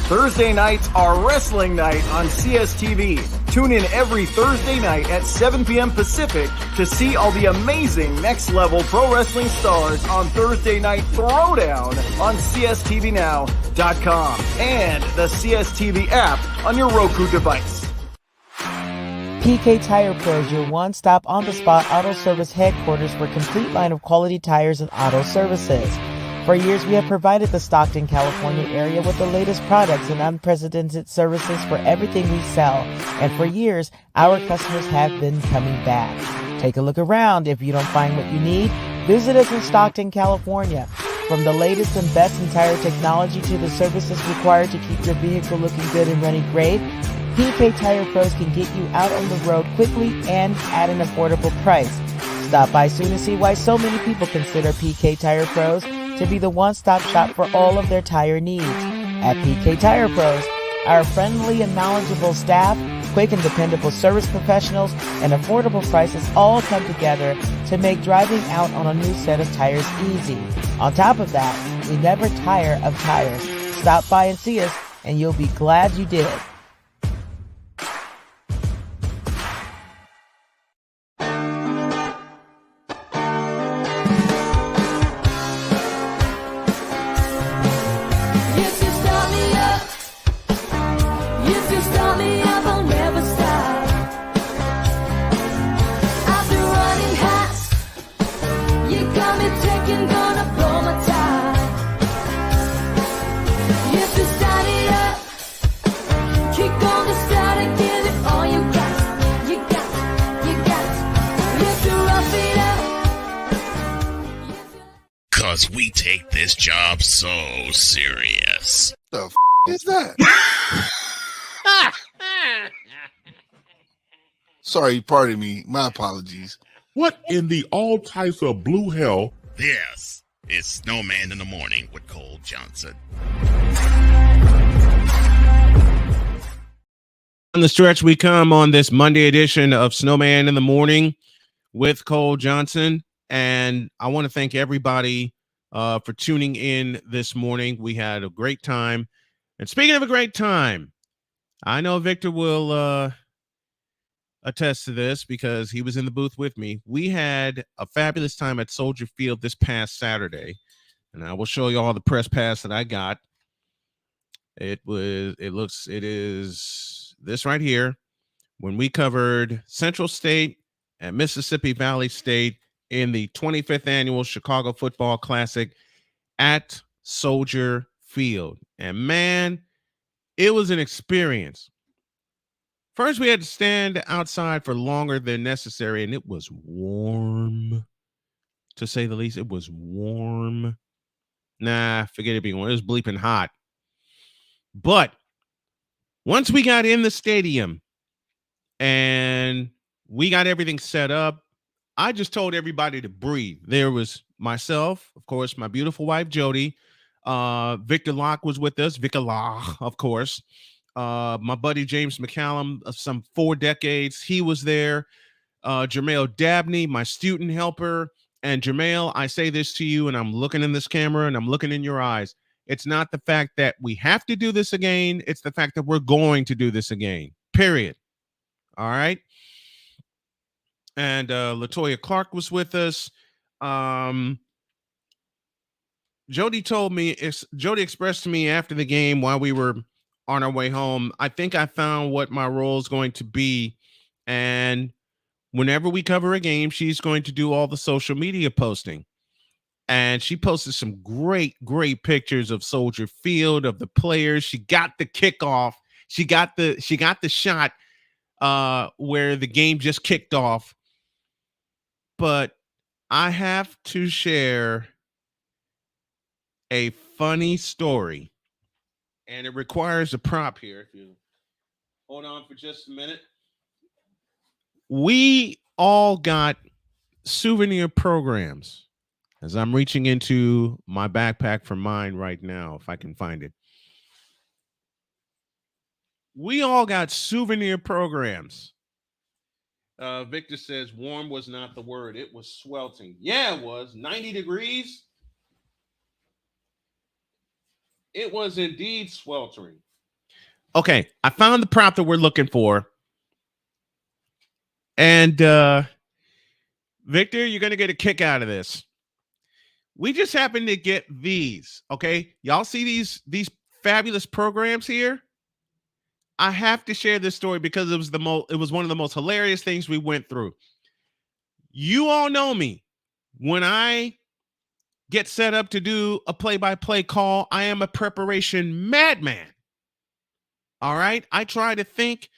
Thursday nights are wrestling night on CSTV. Tune in every Thursday night at 7 p.m. Pacific to see all the amazing next-level pro wrestling stars on Thursday Night Throwdown on CSTVNow.com and the CSTV app on your Roku device. PK Tire Pro is your one-stop on-the-spot auto service headquarters for a complete line of quality tires and auto services. For years, we have provided the Stockton, California area with the latest products and unprecedented services for everything we sell. And for years, our customers have been coming back. Take a look around. If you don't find what you need, visit us in Stockton, California. From the latest and best in tire technology to the services required to keep your vehicle looking good and running great, PK Tire Pros can get you out on the road quickly and at an affordable price. Stop by soon to see why so many people consider PK Tire Pros to be the one-stop shop for all of their tire needs. At PK Tire Pros, our friendly and knowledgeable staff, quick and dependable service professionals, and affordable prices all come together to make driving out on a new set of tires easy. On top of that, we never tire of tires. Stop by and see us, and you'll be glad you did. Because we take this job so serious. The f*** is that? Sorry, pardon me. My apologies. What in the all types of blue hell? This is Snowman in the Morning with Cole Johnson. On the stretch we come on this Monday edition of Snowman in the Morning with Cole Johnson. And I want to thank everybody for tuning in this morning. We had a great time. And speaking of a great time, I know Victor will attest to this because he was in the booth with me. We had a fabulous time at Soldier Field this past Saturday. And I will show you all the press pass that I got. It is this right here. When we covered Central State and Mississippi Valley State in the 25th annual Chicago Football Classic at Soldier Field. And man, it was an experience. First, we had to stand outside for longer than necessary, and it was warm, to say the least. It was warm. Nah, forget it being warm. It was bleeping hot. But once we got in the stadium and we got everything set up, I just told everybody to breathe. There was myself, of course, my beautiful wife, Jody. Victor Locke was with us. Victor Locke, of course. My buddy, James McCallum, of some 4 decades. He was there. Jermail Dabney, my student helper. And Jermail, I say this to you, and I'm looking in this camera, and I'm looking in your eyes. It's not the fact that we have to do this again. It's the fact that we're going to do this again, period. All right? And LaToya Clark was with us. Jody expressed to me after the game while we were on our way home, I think I found what my role is going to be. And whenever we cover a game, she's going to do all the social media posting. And she posted some great, great pictures of Soldier Field, of the players. She got the kickoff. She got the shot where the game just kicked off. But I have to share a funny story, and it requires a prop here. If you hold on for just a minute. We all got souvenir programs. As I'm reaching into my backpack for mine right now, if I can find it. We all got souvenir programs. Victor says warm was not the word. It was sweltering. Yeah, it was. 90 degrees. It was indeed sweltering. Okay, I found the prop that we're looking for. And Victor, you're going to get a kick out of this. We just happen to get these, okay? Y'all see these fabulous programs here? I have to share this story because it was one of the most hilarious things we went through. You all know me. When I get set up to do a play-by-play call, I am a preparation madman. All right? I try to think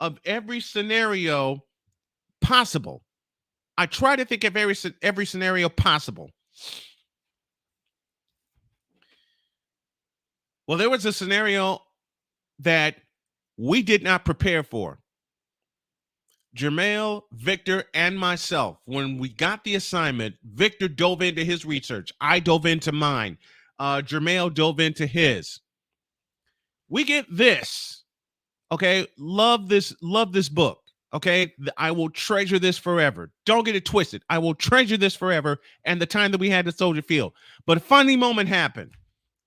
of every scenario possible. I try to think of every scenario possible. Well, there was a scenario that we did not prepare for. Jermail, Victor, and myself, when we got the assignment, Victor dove into his research. I dove into mine. Jermail dove into his. We get this. Okay, love this book. Okay, I will treasure this forever. Don't get it twisted. I will treasure this forever and the time that we had at Soldier Field. But a funny moment happened.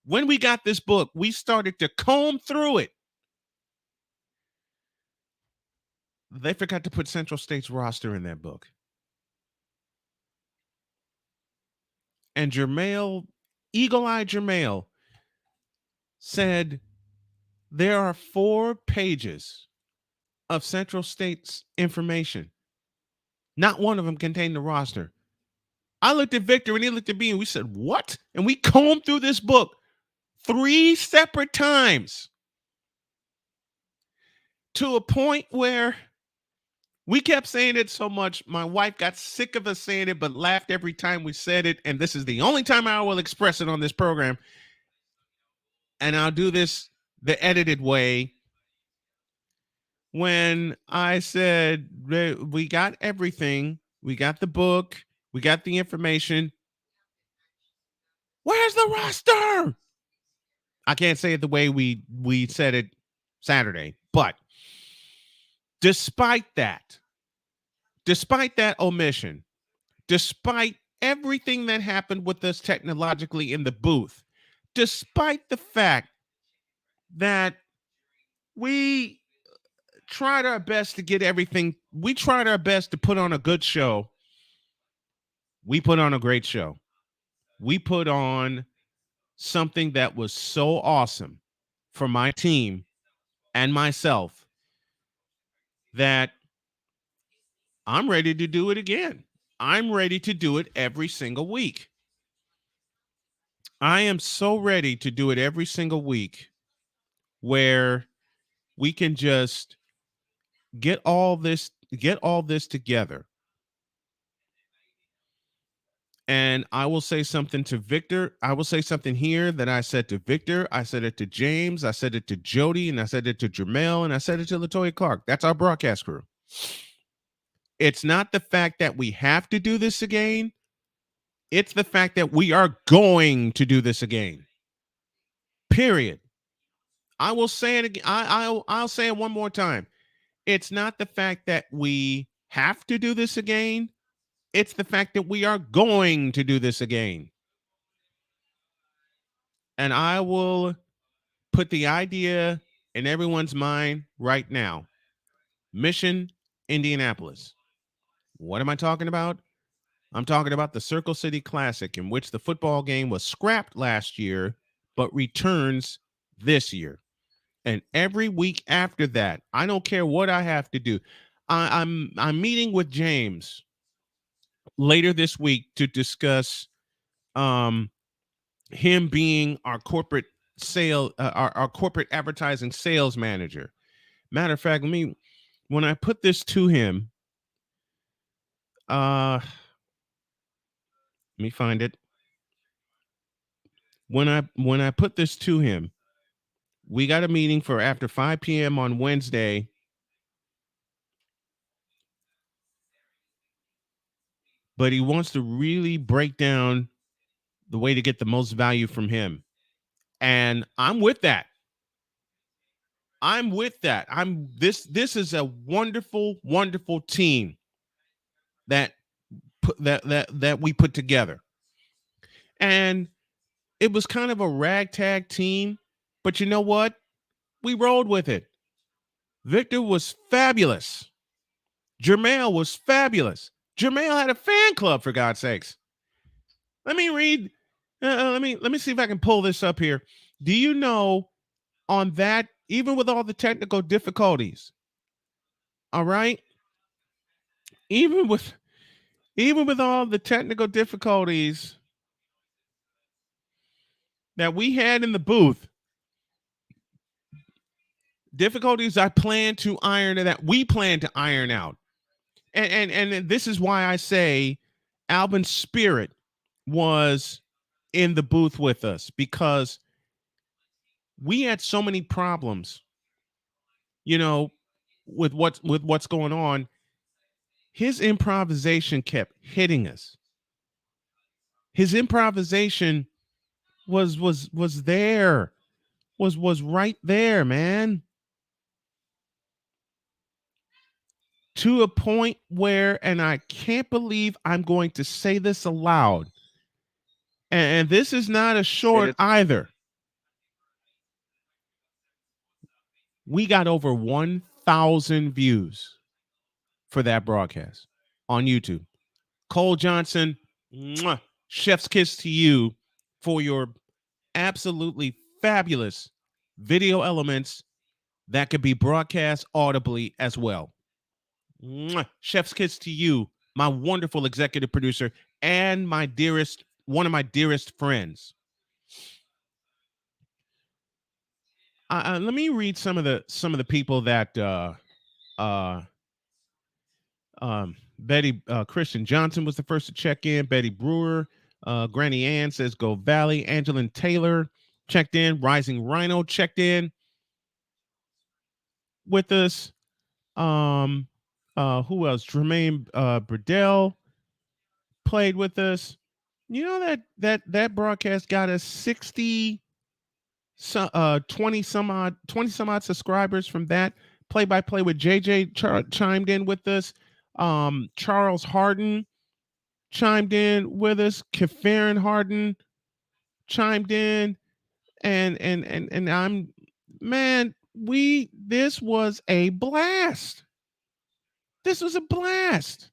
When we got this book, we started to comb through it. They forgot to put Central State's roster in that book. And Jermail, eagle-eyed Jermail, said there are 4 pages of Central State's information. Not one of them contained the roster. I looked at Victor and he looked at me and we said, what? And we combed through this book 3 separate times to a point where we kept saying it so much, my wife got sick of us saying it, but laughed every time we said it. And this is the only time I will express it on this program. And I'll do this the edited way. When I said, we got everything, we got the book, we got the information. Where's the roster? I can't say it the way we said it Saturday, but despite that omission, despite everything that happened with us technologically in the booth, despite the fact that we tried our best to get everything, we tried our best to put on a good show. We put on a great show. We put on something that was so awesome for my team and myself that I'm ready to do it again. I'm ready to do it every single week. I am so ready to do it every single week where we can just get all this together. And I will say something to Victor. I will say something here that I said to Victor. I said it to James. I said it to Jody. And I said it to Jermel. And I said it to LaToya Clark. That's our broadcast crew. It's not the fact that we have to do this again. It's the fact that we are going to do this again. Period. I will say it again. I'll say it one more time. It's not the fact that we have to do this again. It's the fact that we are going to do this again. And I will put the idea in everyone's mind right now. Mission, Indianapolis. What am I talking about? I'm talking about the Circle City Classic, in which the football game was scrapped last year, but returns this year. And every week after that, I don't care what I have to do. I'm meeting with James later this week to discuss him being our corporate our corporate advertising sales manager. Matter of fact, when I put this to him, let me find it. When I put this to him, we got a meeting for after 5 p.m. on Wednesday. But he wants to really break down the way to get the most value from him. And I'm with that. This is a wonderful, wonderful team that we put together. And it was kind of a ragtag team, but you know what? We rolled with it. Victor was fabulous. Jermail was fabulous. Jermail had a fan club, for God's sakes. Let me read. Let me see if I can pull this up here. Do you know on that, even with all the technical difficulties, all right, even with all the technical difficulties that we had in the booth, difficulties I plan to iron that we plan to iron out. And this is why I say Albin's spirit was in the booth with us, because we had so many problems, you know, with what's going on. His improvisation kept hitting us. His improvisation was there, was right there, man. To a point where, and I can't believe I'm going to say this aloud, and this is not a short either. We got over 1,000 views for that broadcast on YouTube. Cole Johnson, mwah, chef's kiss to you for your absolutely fabulous video elements that could be broadcast audibly as well. Mwah, chef's kiss to you, my wonderful executive producer and one of my dearest friends. Let me read some of the people that Betty Christian Johnson was the first to check in. Betty Brewer, Granny Ann says go Valley. Angelin Taylor checked in. Rising Rhino checked in with us. Who else? Jermaine Burdell played with us. You know that broadcast got us 20 some odd subscribers from that. Play by play with JJ chimed in with us. Charles Harden chimed in with us. Kefarin Harden chimed in, and I'm, man, this was a blast. This was a blast.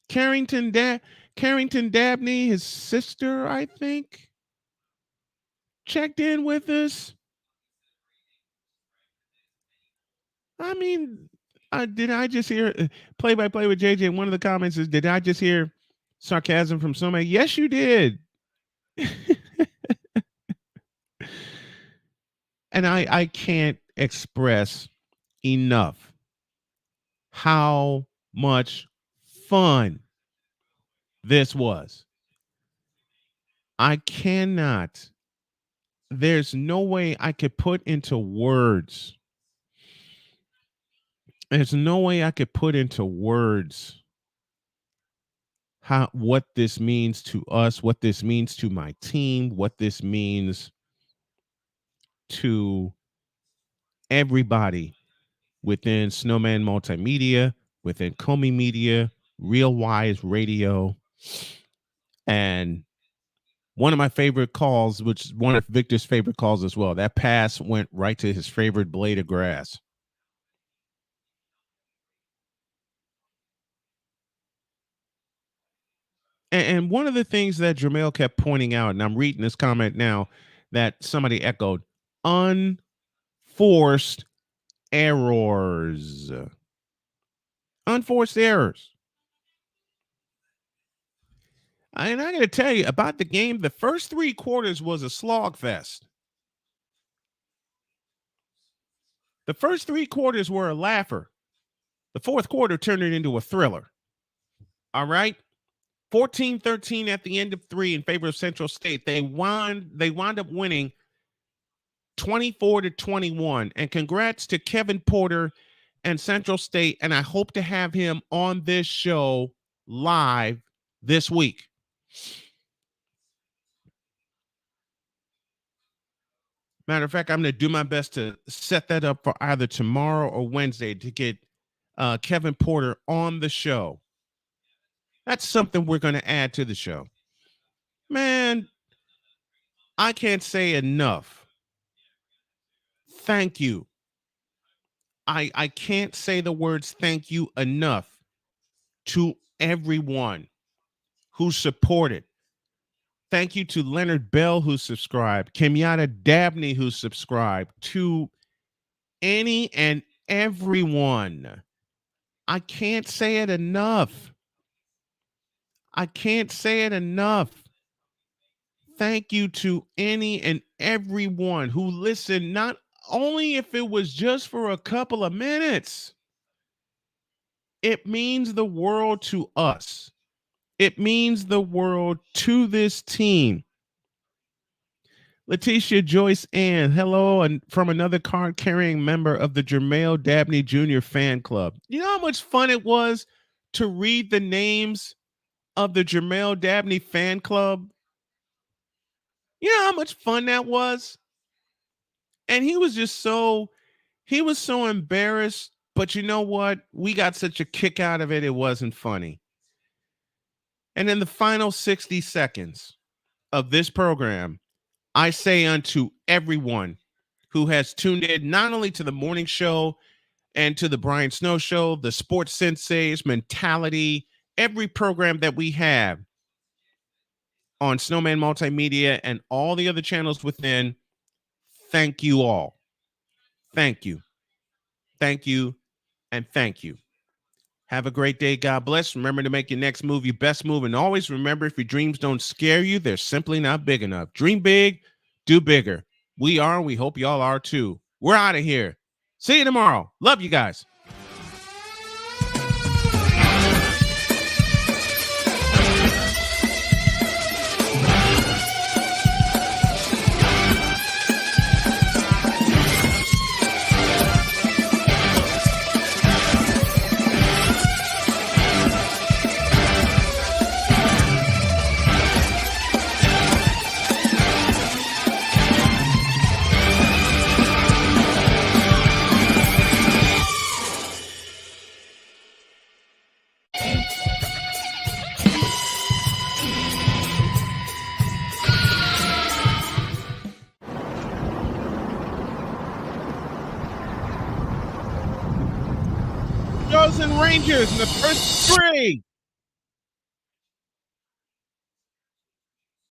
Carrington Dabney, his sister, I think, checked in with us. I mean, did I just hear play by play with JJ? One of the comments is, did I just hear sarcasm from somebody? Yes, you did. And I can't express enough how much fun this was. I cannot. There's no way I could put into words. There's no way I could put into words what this means to us, what this means to my team, what this means to everybody within Snowman Multimedia, within Comey Media, Real Wise Radio, and one of my favorite calls, which is one of Victor's favorite calls as well. That pass went right to his favorite blade of grass. And one of the things that Jermail kept pointing out, and I'm reading this comment now that somebody echoed, unforced errors. Unforced errors. And I got to tell you about the game, the first 3 quarters was a slog fest. The first 3 quarters were a laugher. The fourth quarter turned it into a thriller. All right. 14-13 at the end of 3 in favor of Central State. They wound up winning 24-21. And congrats to Kevin Porter and Central State. And I hope to have him on this show live this week. Matter of fact, I'm going to do my best to set that up for either tomorrow or Wednesday to get Kevin Porter on the show. That's something we're going to add to the show. Man, I can't say enough. Thank you. I can't say the words thank you enough to everyone who supported. Thank you to Leonard Bell, who subscribed, Kenyatta Dabney, who subscribed, to any and everyone. I can't say it enough. I can't say it enough. Thank you to any and everyone who listened, not only if it was just for a couple of minutes. It means the world to us. It means the world to this team. Letitia Joyce Ann, hello, and from another card-carrying member of the Jermale Dabney Jr. fan club. You know how much fun it was to read the names of the Jermale Dabney fan club? You know how much fun that was? And he was so embarrassed, but you know what? We got such a kick out of it, it wasn't funny. And in the final 60 seconds of this program, I say unto everyone who has tuned in not only to the morning show and to the Brian Snow Show, the Sports Senseis, Mentality, every program that we have on Snowman Multimedia and all the other channels within, thank you all. Thank you. Thank you. And thank you. Have a great day. God bless. Remember to make your next move your best move. And always remember, if your dreams don't scare you, they're simply not big enough. Dream big, do bigger. We are, and we hope y'all are too. We're out of here. See you tomorrow. Love you guys. And Rangers in the first three.